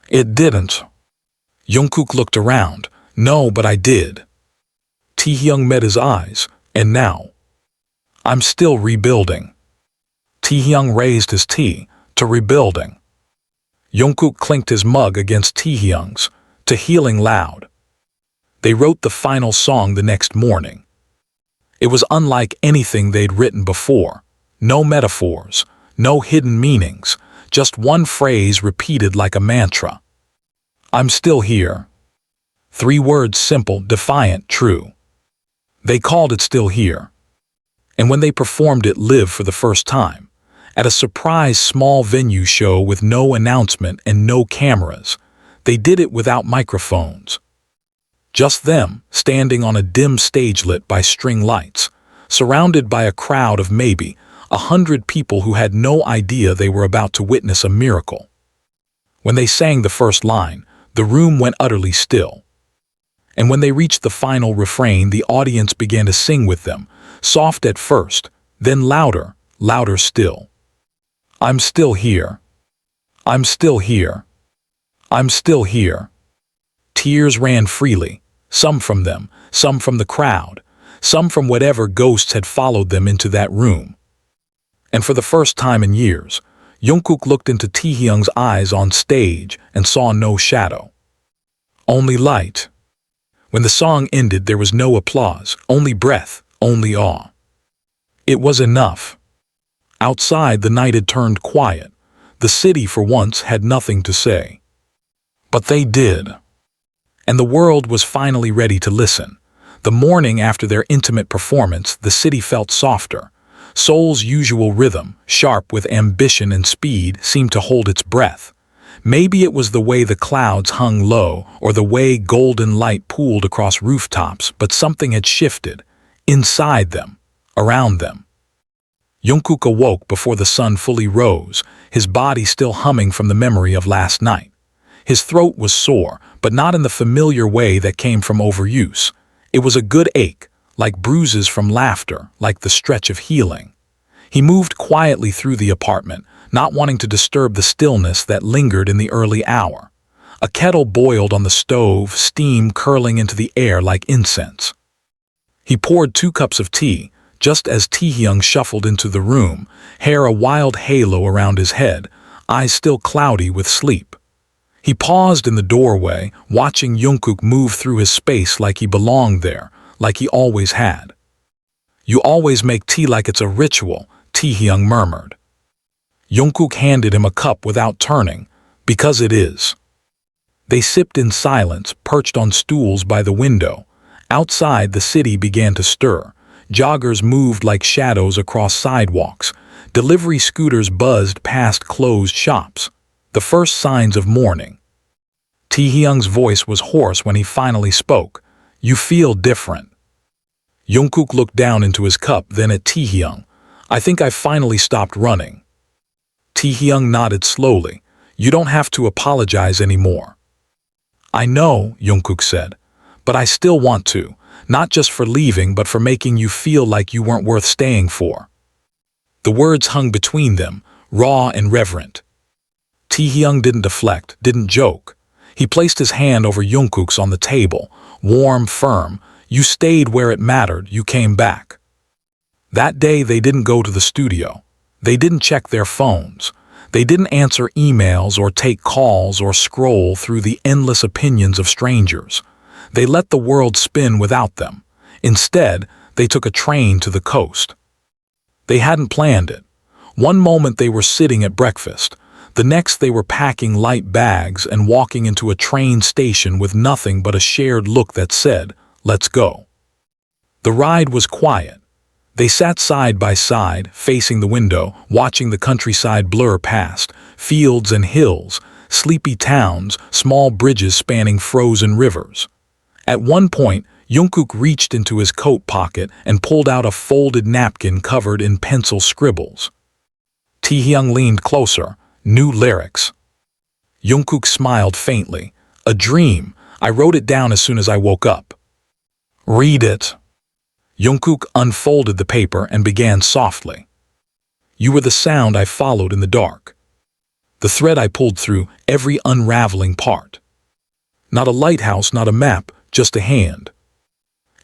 "It didn't." Jungkook looked around. "No, but I did." Taehyung met his eyes. "And now?" "I'm still rebuilding." Taehyung raised his tea. "To rebuilding." Jungkook clinked his mug against Taehyung's. "To healing loud." They wrote the final song the next morning. It was unlike anything they'd written before. No metaphors, no hidden meanings, just one phrase repeated like a mantra. "I'm still here." 3 words, simple, defiant, true. They called it Still Here. And when they performed it live for the first time, at a surprise small venue show with no announcement and no cameras, they did it without microphones. Just them, standing on a dim stage lit by string lights, surrounded by a crowd of maybe 100 people who had no idea they were about to witness a miracle. When they sang the first line, the room went utterly still. And when they reached the final refrain, the audience began to sing with them, soft at first, then louder, louder still. "I'm still here. I'm still here. I'm still here." Tears ran freely, some from them, some from the crowd, some from whatever ghosts had followed them into that room. And for the first time in years, Jungkook looked into Taehyung's eyes on stage and saw no shadow. Only light. When the song ended, there was no applause, only breath, only awe. It was enough. Outside, the night had turned quiet. The city, for once, had nothing to say. But they did. And the world was finally ready to listen. The morning after their intimate performance, the city felt softer. Seoul's usual rhythm, sharp with ambition and speed, seemed to hold its breath. Maybe it was the way the clouds hung low, or the way golden light pooled across rooftops, but something had shifted. Inside them, around them. Jungkook awoke before the sun fully rose, his body still humming from the memory of last night. His throat was sore, but not in the familiar way that came from overuse. It was a good ache, like bruises from laughter, like the stretch of healing. He moved quietly through the apartment, not wanting to disturb the stillness that lingered in the early hour. A kettle boiled on the stove, steam curling into the air like incense. He poured 2 cups of tea, just as Taehyung shuffled into the room, hair a wild halo around his head, eyes still cloudy with sleep. He paused in the doorway, watching Jungkook move through his space like he belonged there, like he always had. You always make tea like it's a ritual, Taehyung murmured. Jungkook handed him a cup without turning, because it is. They sipped in silence, perched on stools by the window. Outside, the city began to stir. Joggers moved like shadows across sidewalks. Delivery scooters buzzed past closed shops. The first signs of morning. Taehyung's voice was hoarse when he finally spoke. You feel different. Jungkook looked down into his cup, then at Taehyung. I think I finally stopped running. Taehyung nodded slowly. You don't have to apologize anymore. I know, Jungkook said, but I still want to, not just for leaving but for making you feel like you weren't worth staying for. The words hung between them, raw and reverent. Taehyung didn't deflect, didn't joke. He placed his hand over Jungkook's on the table, warm, firm. You stayed where it mattered, you came back. That day they didn't go to the studio. They didn't check their phones. They didn't answer emails or take calls or scroll through the endless opinions of strangers. They let the world spin without them. Instead, they took a train to the coast. They hadn't planned it. One moment they were sitting at breakfast. The next they were packing light bags and walking into a train station with nothing but a shared look that said, "Let's go." The ride was quiet. They sat side by side, facing the window, watching the countryside blur past, fields and hills, sleepy towns, small bridges spanning frozen rivers. At one point, Jungkook reached into his coat pocket and pulled out a folded napkin covered in pencil scribbles. Taehyung leaned closer. New lyrics. Jungkook smiled faintly. A dream. I wrote it down as soon as I woke up. Read it. Jungkook unfolded the paper and began softly. You were the sound I followed in the dark. The thread I pulled through every unraveling part. Not a lighthouse, not a map, just a hand.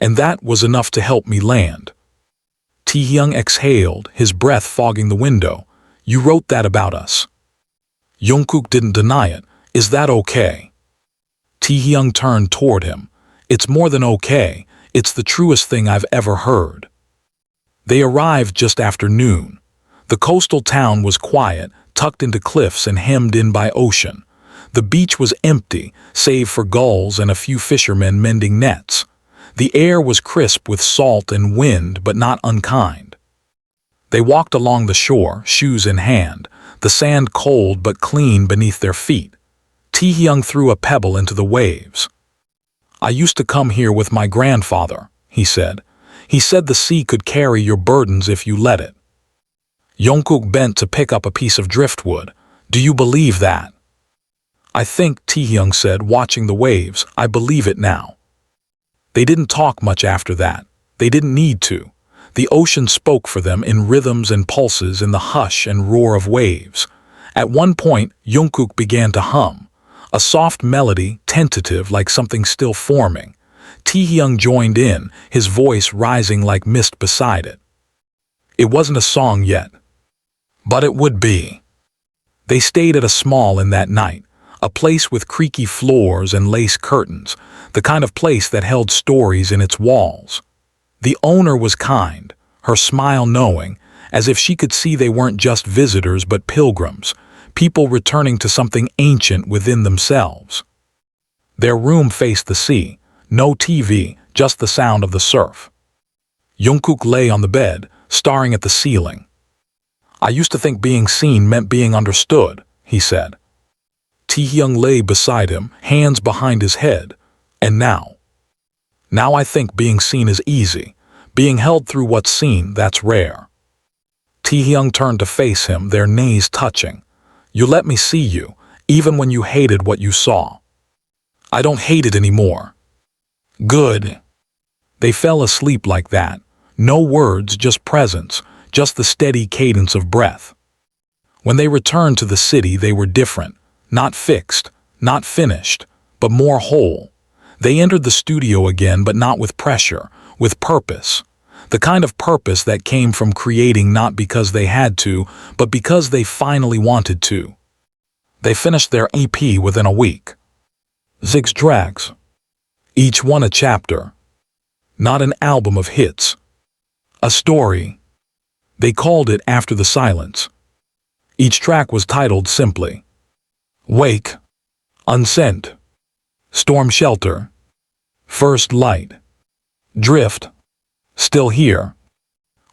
And that was enough to help me land. Taehyung exhaled, his breath fogging the window. You wrote that about us. Jungkook didn't deny it. Is that okay? Taehyung turned toward him. It's more than okay. It's the truest thing I've ever heard. They arrived just after noon. The coastal town was quiet, tucked into cliffs and hemmed in by ocean. The beach was empty, save for gulls and a few fishermen mending nets. The air was crisp with salt and wind, but not unkind. They walked along the shore, shoes in hand, the sand cold but clean beneath their feet. Taehyung threw a pebble into the waves. I used to come here with my grandfather, he said. He said the sea could carry your burdens if you let it. Jungkook bent to pick up a piece of driftwood. Do you believe that? I think, Taehyung said, watching the waves, I believe it now. They didn't talk much after that. They didn't need to. The ocean spoke for them in rhythms and pulses in the hush and roar of waves. At one point, Jungkook began to hum. A soft melody, tentative like something still forming. Taehyung joined in, his voice rising like mist beside it. It wasn't a song yet. But it would be. They stayed at a small inn that night, a place with creaky floors and lace curtains, the kind of place that held stories in its walls. The owner was kind, her smile knowing, as if she could see they weren't just visitors but pilgrims, people returning to something ancient within themselves. Their room faced the sea, no TV, just the sound of the surf. Jungkook lay on the bed, staring at the ceiling. I used to think being seen meant being understood, he said. Taehyung lay beside him, hands behind his head. And now? Now I think being seen is easy. Being held through what's seen, that's rare. Taehyung turned to face him, their knees touching. You let me see you, even when you hated what you saw. I don't hate it anymore. Good. They fell asleep like that. No words, just presence, just the steady cadence of breath. When they returned to the city, they were different. Not fixed, not finished, but more whole. They entered the studio again, but not with pressure, with purpose. The kind of purpose that came from creating not because they had to, but because they finally wanted to. They finished their EP within a week. 6 tracks. Each one a chapter. Not an album of hits. A story. They called it after the silence. Each track was titled simply Wake, Unsent, Storm Shelter, First Light, Drift, Still Here.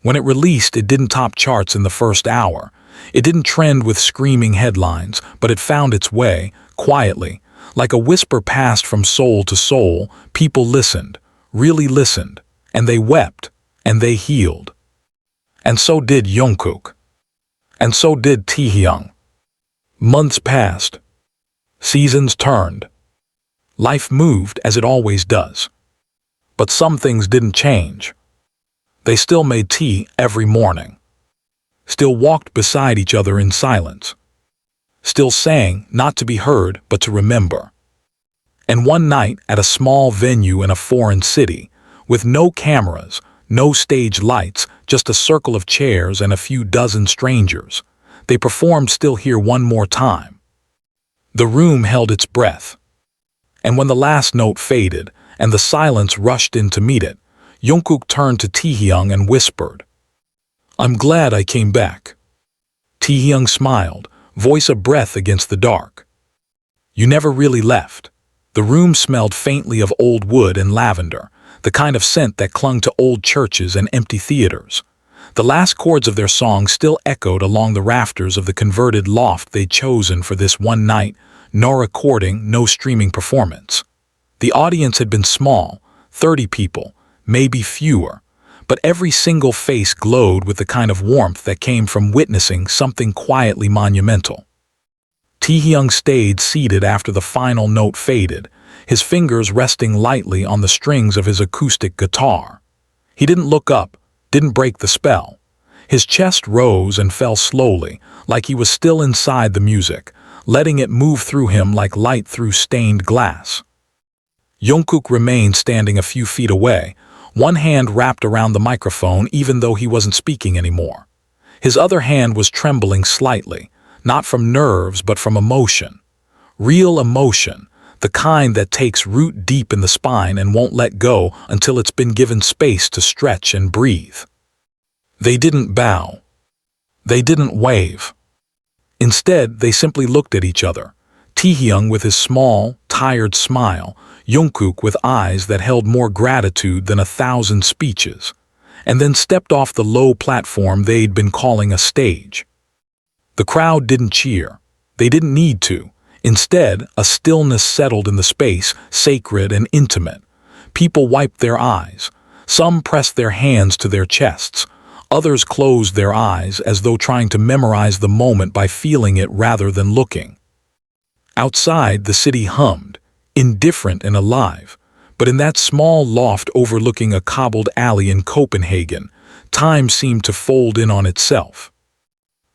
When it released, it didn't top charts in the first hour. It didn't trend with screaming headlines, but it found its way, quietly. Like a whisper passed from soul to soul, people listened, really listened, and they wept, and they healed. And so did Jungkook. And so did Taehyung. Months passed. Seasons turned. Life moved as it always does. But some things didn't change. They still made tea every morning. Still walked beside each other in silence. Still sang, not to be heard, but to remember. And one night, at a small venue in a foreign city, with no cameras, no stage lights, just a circle of chairs and a few dozen strangers, they performed Still Here one more time. The room held its breath. And when the last note faded, and the silence rushed in to meet it, Jungkook turned to Taehyung and whispered, "I'm glad I came back." Taehyung smiled, voice a breath against the dark. "You never really left." The room smelled faintly of old wood and lavender, the kind of scent that clung to old churches and empty theaters. The last chords of their song still echoed along the rafters of the converted loft they'd chosen for this one night, no recording, no streaming performance. The audience had been small, 30 people, maybe fewer, but every single face glowed with the kind of warmth that came from witnessing something quietly monumental. Taehyung stayed seated after the final note faded, his fingers resting lightly on the strings of his acoustic guitar. He didn't look up, didn't break the spell. His chest rose and fell slowly, like he was still inside the music, letting it move through him like light through stained glass. Jungkook remained standing a few feet away, one hand wrapped around the microphone even though he wasn't speaking anymore. His other hand was trembling slightly, not from nerves but from emotion. Real emotion, the kind that takes root deep in the spine and won't let go until it's been given space to stretch and breathe. They didn't bow. They didn't wave. Instead, they simply looked at each other, Taehyung with his small, tired smile, Jungkook with eyes that held more gratitude than 1,000 speeches, and then stepped off the low platform they'd been calling a stage. The crowd didn't cheer. They didn't need to. Instead, a stillness settled in the space, sacred and intimate. People wiped their eyes. Some pressed their hands to their chests. Others closed their eyes as though trying to memorize the moment by feeling it rather than looking. Outside, the city hummed, indifferent and alive, but in that small loft overlooking a cobbled alley in Copenhagen, time seemed to fold in on itself.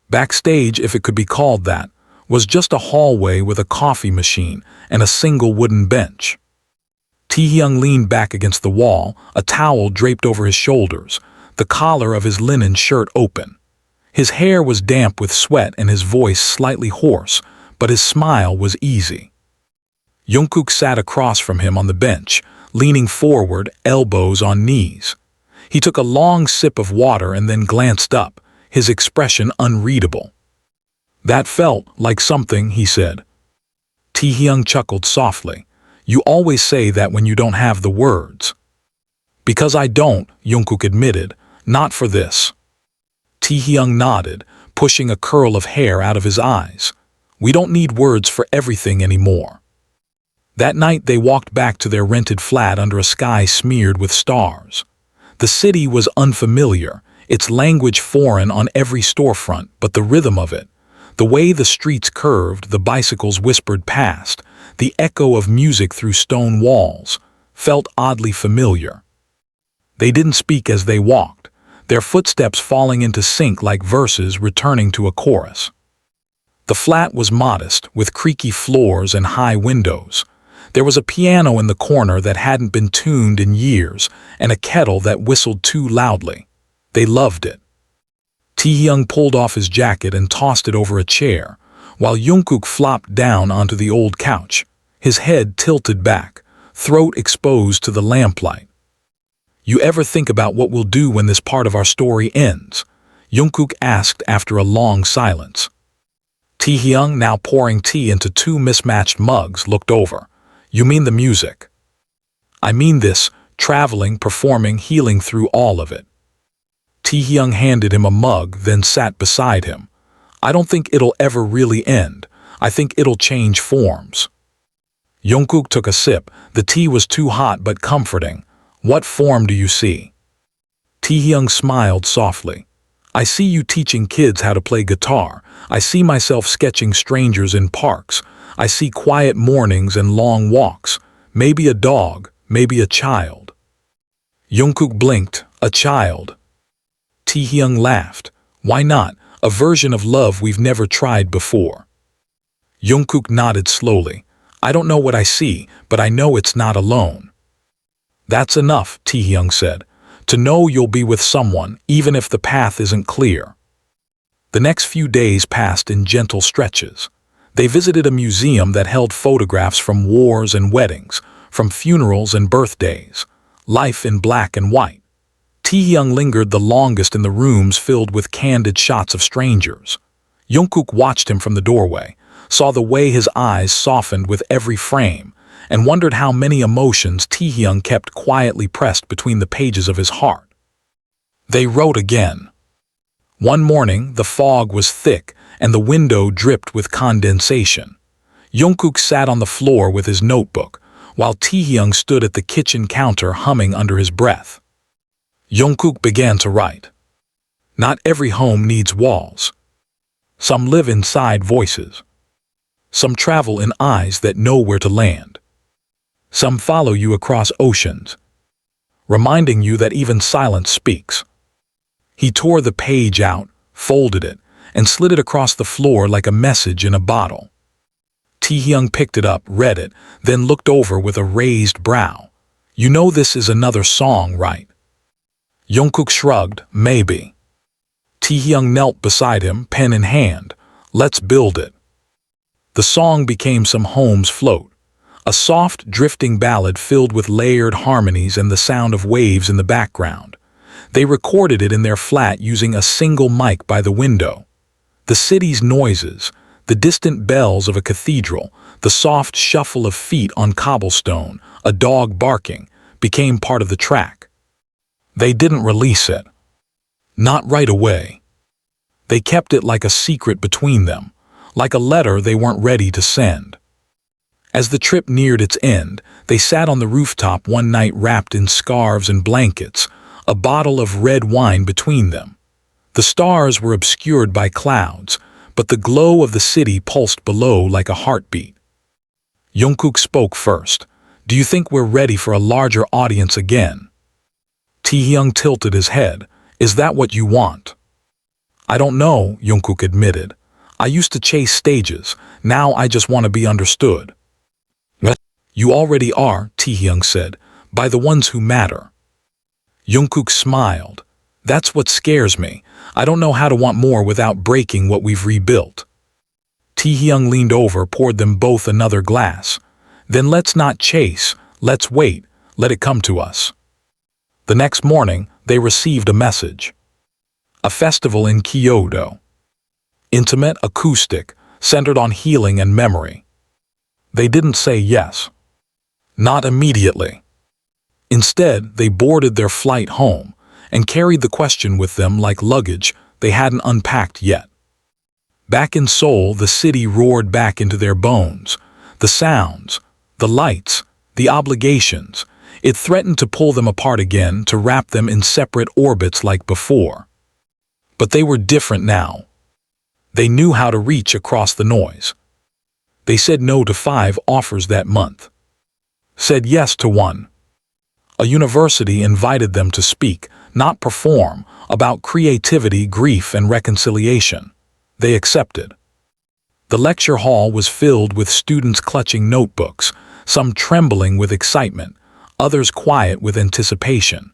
Backstage, if it could be called that, was just a hallway with a coffee machine and a single wooden bench. Taehyung leaned back against the wall, a towel draped over his shoulders, the collar of his linen shirt open. His hair was damp with sweat and his voice slightly hoarse, but his smile was easy. Jungkook sat across from him on the bench, leaning forward, elbows on knees. He took a long sip of water and then glanced up, his expression unreadable. "That felt like something," he said. Taehyung chuckled softly. "You always say that when you don't have the words." "Because I don't," Jungkook admitted, "not for this." Taehyung nodded, pushing a curl of hair out of his eyes. "We don't need words for everything anymore." That night they walked back to their rented flat under a sky smeared with stars. The city was unfamiliar, its language foreign on every storefront, but the rhythm of it, the way the streets curved, the bicycles whispered past, the echo of music through stone walls, felt oddly familiar. They didn't speak as they walked, their footsteps falling into sync like verses returning to a chorus. The flat was modest, with creaky floors and high windows. There was a piano in the corner that hadn't been tuned in years, and a kettle that whistled too loudly. They loved it. Taehyung pulled off his jacket and tossed it over a chair, while Jungkook flopped down onto the old couch, his head tilted back, throat exposed to the lamplight. You ever think about what we'll do when this part of our story ends? Jungkook asked after a long silence. Taehyung, now pouring tea into two mismatched mugs, looked over. You mean the music? I mean this, traveling, performing, healing through all of it. Taehyung handed him a mug, then sat beside him. I don't think it'll ever really end. I think it'll change forms. Jungkook took a sip. The tea was too hot but comforting. What form do you see? Taehyung smiled softly. I see you teaching kids how to play guitar. I see myself sketching strangers in parks. I see quiet mornings and long walks. Maybe a dog, maybe a child. Jungkook blinked. A child. Taehyung laughed. Why not? A version of love we've never tried before. Jungkook nodded slowly. I don't know what I see, but I know it's not alone. That's enough, Taehyung said. To know you'll be with someone, even if the path isn't clear. The next few days passed in gentle stretches. They visited a museum that held photographs from wars and weddings, from funerals and birthdays, life in black and white. Taehyung lingered the longest in the rooms filled with candid shots of strangers. Jungkook watched him from the doorway, saw the way his eyes softened with every frame, and wondered how many emotions Taehyung kept quietly pressed between the pages of his heart. They wrote again. One morning, the fog was thick and the window dripped with condensation. Jungkook sat on the floor with his notebook, while Taehyung stood at the kitchen counter humming under his breath. Jungkook began to write. Not every home needs walls. Some live inside voices. Some travel in eyes that know where to land. Some follow you across oceans, reminding you that even silence speaks. He tore the page out, folded it, and slid it across the floor like a message in a bottle. Taehyung picked it up, read it, then looked over with a raised brow. You know this is another song, right? Jungkook shrugged, maybe. Taehyung knelt beside him, pen in hand. Let's build it. The song became Some Homes Float, a soft, drifting ballad filled with layered harmonies and the sound of waves in the background. They recorded it in their flat using a single mic by the window. The city's noises, the distant bells of a cathedral, the soft shuffle of feet on cobblestone, a dog barking, became part of the track. They didn't release it. Not right away. They kept it like a secret between them, like a letter they weren't ready to send. As the trip neared its end, they sat on the rooftop one night wrapped in scarves and blankets, a bottle of red wine between them. The stars were obscured by clouds, but the glow of the city pulsed below like a heartbeat. Jungkook spoke first. Do you think we're ready for a larger audience again? Taehyung tilted his head. Is that what you want? I don't know, Jungkook admitted. I used to chase stages. Now I just want to be understood. You already are, Taehyung said, by the ones who matter. Jungkook smiled. That's what scares me. I don't know how to want more without breaking what we've rebuilt. Taehyung leaned over, poured them both another glass. Then let's not chase, let's wait, let it come to us. The next morning, they received a message. A festival in Kyoto. Intimate, acoustic, centered on healing and memory. They didn't say yes. Not immediately. Instead, they boarded their flight home and carried the question with them like luggage they hadn't unpacked yet. Back in Seoul, the city roared back into their bones. The sounds, the lights, the obligations. It threatened to pull them apart again, to wrap them in separate orbits like before. But they were different now. They knew how to reach across the noise. They said no to 5 offers that month. Said yes to one. A university invited them to speak, not perform, about creativity, grief, and reconciliation. They accepted. The lecture hall was filled with students clutching notebooks, some trembling with excitement, others quiet with anticipation.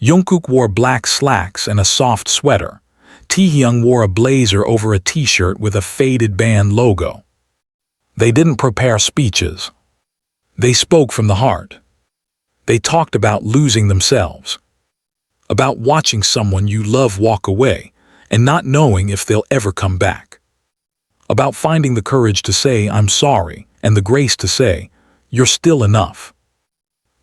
Jungkook wore black slacks and a soft sweater. Taehyung wore a blazer over a t-shirt with a faded band logo. They didn't prepare speeches. They spoke from the heart. They talked about losing themselves, about watching someone you love walk away and not knowing if they'll ever come back. About finding the courage to say, "I'm sorry," and the grace to say, "You're still enough."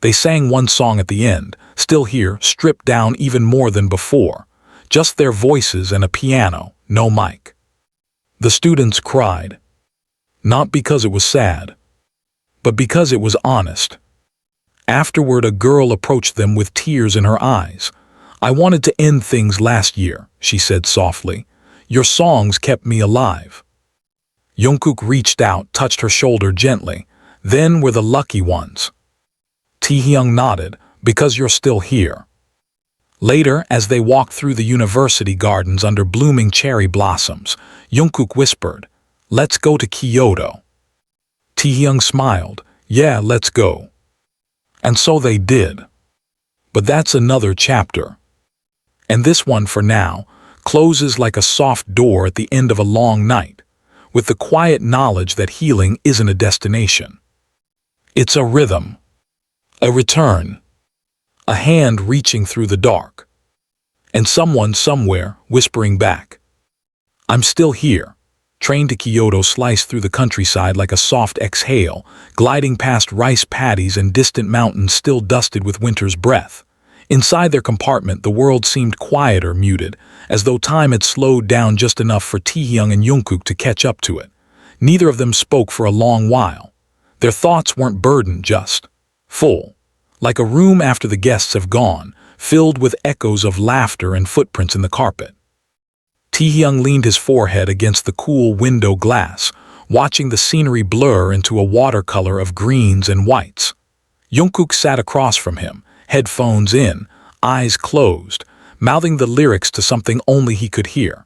They sang one song at the end, still here, stripped down even more than before, just their voices and a piano, no mic. The students cried. Not because it was sad, but because it was honest. Afterward, a girl approached them with tears in her eyes. "I wanted to end things last year," she said softly. "Your songs kept me alive." Jungkook reached out, touched her shoulder gently. "Then we're the lucky ones." Taehyung nodded, "Because you're still here." Later, as they walked through the university gardens under blooming cherry blossoms, Jungkook whispered, "Let's go to Kyoto." Taehyung smiled, "Yeah, let's go." And so they did. But that's another chapter. And this one, for now, closes like a soft door at the end of a long night, with the quiet knowledge that healing isn't a destination. It's a rhythm, a return, a hand reaching through the dark, and someone somewhere whispering back, "I'm still here." Train to Kyoto sliced through the countryside like a soft exhale, gliding past rice paddies and distant mountains still dusted with winter's breath. Inside their compartment, the world seemed quieter, muted, as though time had slowed down just enough for Taehyung and Jungkook to catch up to it. Neither of them spoke for a long while. Their thoughts weren't burdened, just full, like a room after the guests have gone, filled with echoes of laughter and footprints in the carpet. Taehyung leaned his forehead against the cool window glass, watching the scenery blur into a watercolor of greens and whites. Jungkook sat across from him, headphones in, eyes closed, mouthing the lyrics to something only he could hear.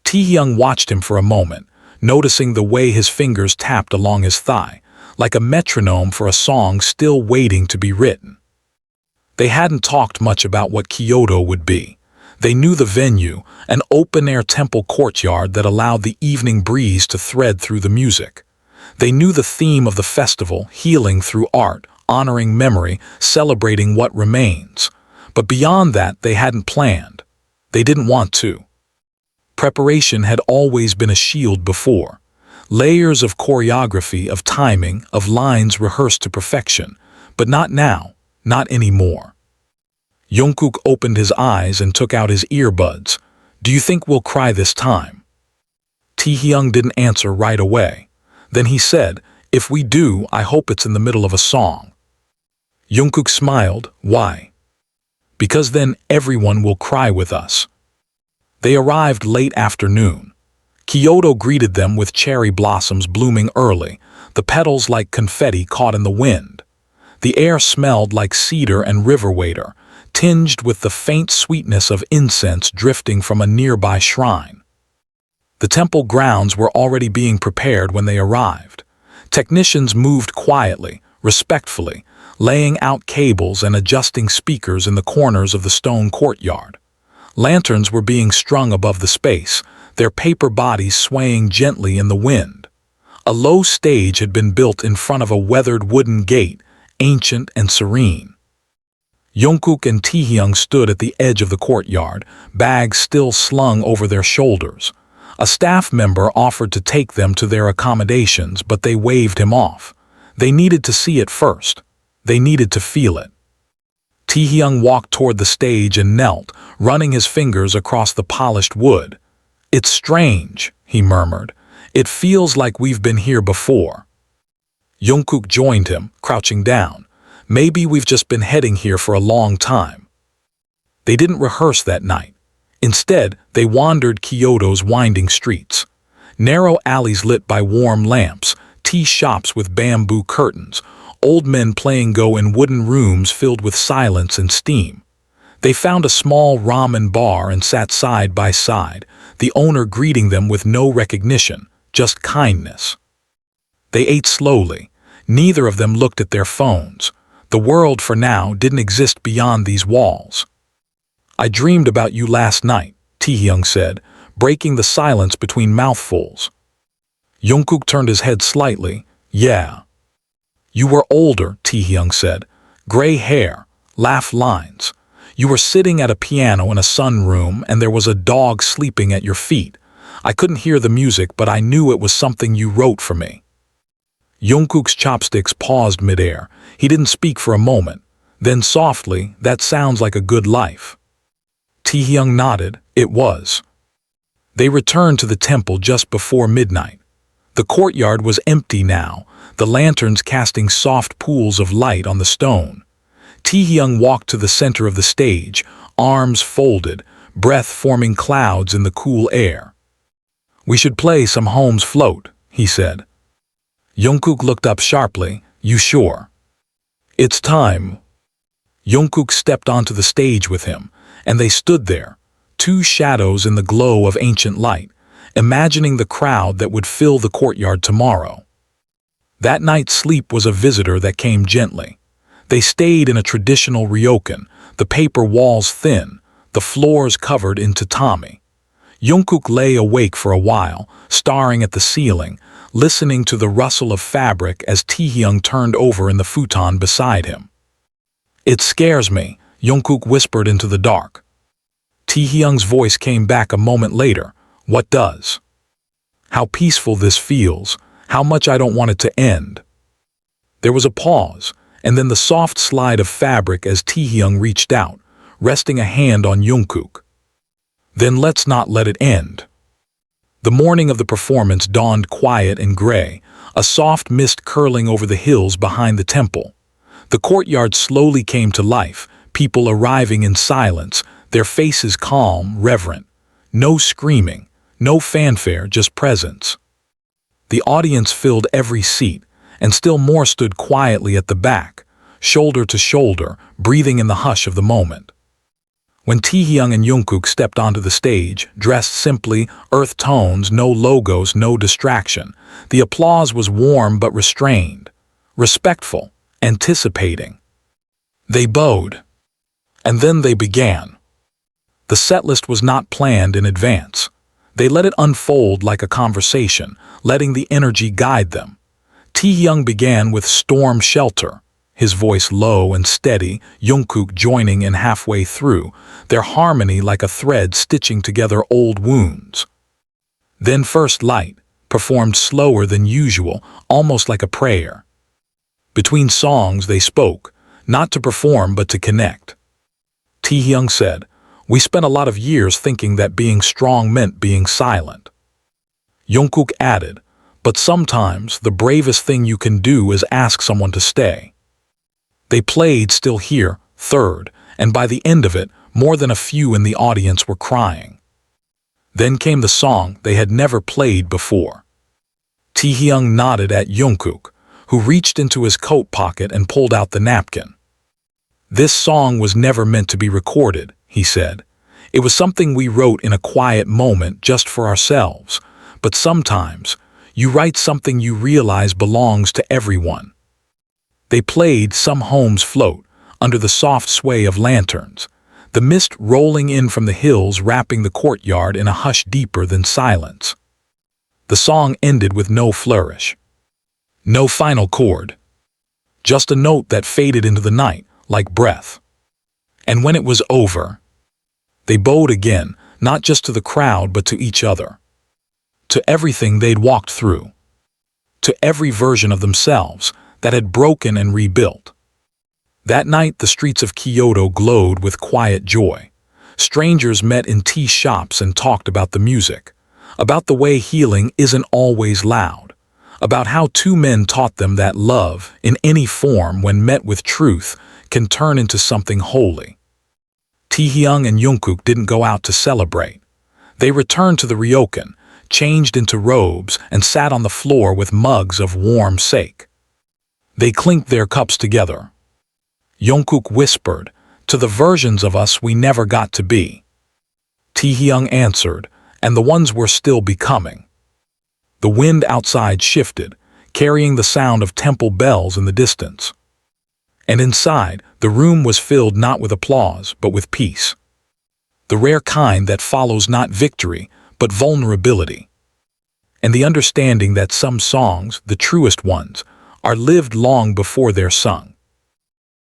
Taehyung watched him for a moment, noticing the way his fingers tapped along his thigh, like a metronome for a song still waiting to be written. They hadn't talked much about what Kyoto would be. They knew the venue, an open-air temple courtyard that allowed the evening breeze to thread through the music. They knew the theme of the festival, healing through art, honoring memory, celebrating what remains. But beyond that, they hadn't planned. They didn't want to. Preparation had always been a shield before. Layers of choreography, of timing, of lines rehearsed to perfection. But not now, not anymore. Jungkook opened his eyes and took out his earbuds. "Do you think we'll cry this time?" Taehyung didn't answer right away. Then he said, "If we do, I hope it's in the middle of a song." Jungkook smiled. "Why?" "Because then everyone will cry with us." They arrived late afternoon. Kyoto greeted them with cherry blossoms blooming early, the petals like confetti caught in the wind. The air smelled like cedar and river water, tinged with the faint sweetness of incense drifting from a nearby shrine. The temple grounds were already being prepared when they arrived. Technicians moved quietly, respectfully, laying out cables and adjusting speakers in the corners of the stone courtyard. Lanterns were being strung above the space, their paper bodies swaying gently in the wind. A low stage had been built in front of a weathered wooden gate, ancient and serene. Jungkook and Taehyung stood at the edge of the courtyard, bags still slung over their shoulders. A staff member offered to take them to their accommodations, but they waved him off. They needed to see it first. They needed to feel it. Taehyung walked toward the stage and knelt, running his fingers across the polished wood. "It's strange," he murmured. "It feels like we've been here before." Jungkook joined him, crouching down. "Maybe we've just been heading here for a long time." They didn't rehearse that night. Instead, they wandered Kyoto's winding streets. Narrow alleys lit by warm lamps, tea shops with bamboo curtains, old men playing Go in wooden rooms filled with silence and steam. They found a small ramen bar and sat side by side, the owner greeting them with no recognition, just kindness. They ate slowly. Neither of them looked at their phones. The world, for now, didn't exist beyond these walls. "I dreamed about you last night," Taehyung said, breaking the silence between mouthfuls. Jungkook turned his head slightly. "Yeah." "You were older," Taehyung said. "Gray hair, laugh lines. You were sitting at a piano in a sunroom and there was a dog sleeping at your feet. I couldn't hear the music, but I knew it was something you wrote for me." Jungkook's chopsticks paused midair. He didn't speak for a moment. Then softly, "That sounds like a good life." Taehyung nodded. It was. They returned to the temple just before midnight. The courtyard was empty now, the lanterns casting soft pools of light on the stone. Taehyung walked to the center of the stage, arms folded, breath forming clouds in the cool air. "We should play some Holmes Float," he said. Jungkook looked up sharply. "You sure?" "It's time." Jungkook stepped onto the stage with him, and they stood there, two shadows in the glow of ancient light, imagining the crowd that would fill the courtyard tomorrow. That night's sleep was a visitor that came gently. They stayed in a traditional ryokan, the paper walls thin, the floors covered in tatami. Jungkook lay awake for a while, staring at the ceiling, listening to the rustle of fabric as Taehyung turned over in the futon beside him. "It scares me," Jungkook whispered into the dark. Taehyung's voice came back a moment later. "What does?" "How peaceful this feels, how much I don't want it to end." There was a pause, and then the soft slide of fabric as Taehyung reached out, resting a hand on Jungkook. "Then let's not let it end." The morning of the performance dawned quiet and gray, a soft mist curling over the hills behind the temple. The courtyard slowly came to life, people arriving in silence, their faces calm, reverent. No screaming, no fanfare, just presence. The audience filled every seat, and still more stood quietly at the back, shoulder to shoulder, breathing in the hush of the moment. When Taehyung and Jungkook stepped onto the stage, dressed simply, earth tones, no logos, no distraction, the applause was warm but restrained, respectful, anticipating. They bowed. And then they began. The setlist was not planned in advance. They let it unfold like a conversation, letting the energy guide them. Taehyung began with Storm Shelter, his voice low and steady, Jungkook joining in halfway through, their harmony like a thread stitching together old wounds. Then First Light, performed slower than usual, almost like a prayer. Between songs they spoke, not to perform but to connect. Taehyung said, "We spent a lot of years thinking that being strong meant being silent." Jungkook added, "But sometimes the bravest thing you can do is ask someone to stay." They played Still Here, third, and by the end of it, more than a few in the audience were crying. Then came the song they had never played before. Taehyung nodded at Jungkook, who reached into his coat pocket and pulled out the napkin. "This song was never meant to be recorded," he said. "It was something we wrote in a quiet moment just for ourselves. But sometimes, you write something you realize belongs to everyone." They played Some Homes Float, under the soft sway of lanterns, the mist rolling in from the hills wrapping the courtyard in a hush deeper than silence. The song ended with no flourish. No final chord. Just a note that faded into the night, like breath. And when it was over, they bowed again, not just to the crowd but to each other. To everything they'd walked through. To every version of themselves that had broken and rebuilt. That night the streets of Kyoto glowed with quiet joy. Strangers met in tea shops and talked about the music, about the way healing isn't always loud, about how two men taught them that love, in any form when met with truth, can turn into something holy. Taehyung and Jungkook didn't go out to celebrate. They returned to the ryokan, changed into robes, and sat on the floor with mugs of warm sake. They clinked their cups together. Jungkook whispered, "To the versions of us we never got to be." Taehyung answered, "And the ones we're still becoming." The wind outside shifted, carrying the sound of temple bells in the distance. And inside, the room was filled not with applause, but with peace. The rare kind that follows not victory, but vulnerability. And the understanding that some songs, the truest ones, are lived long before they're sung.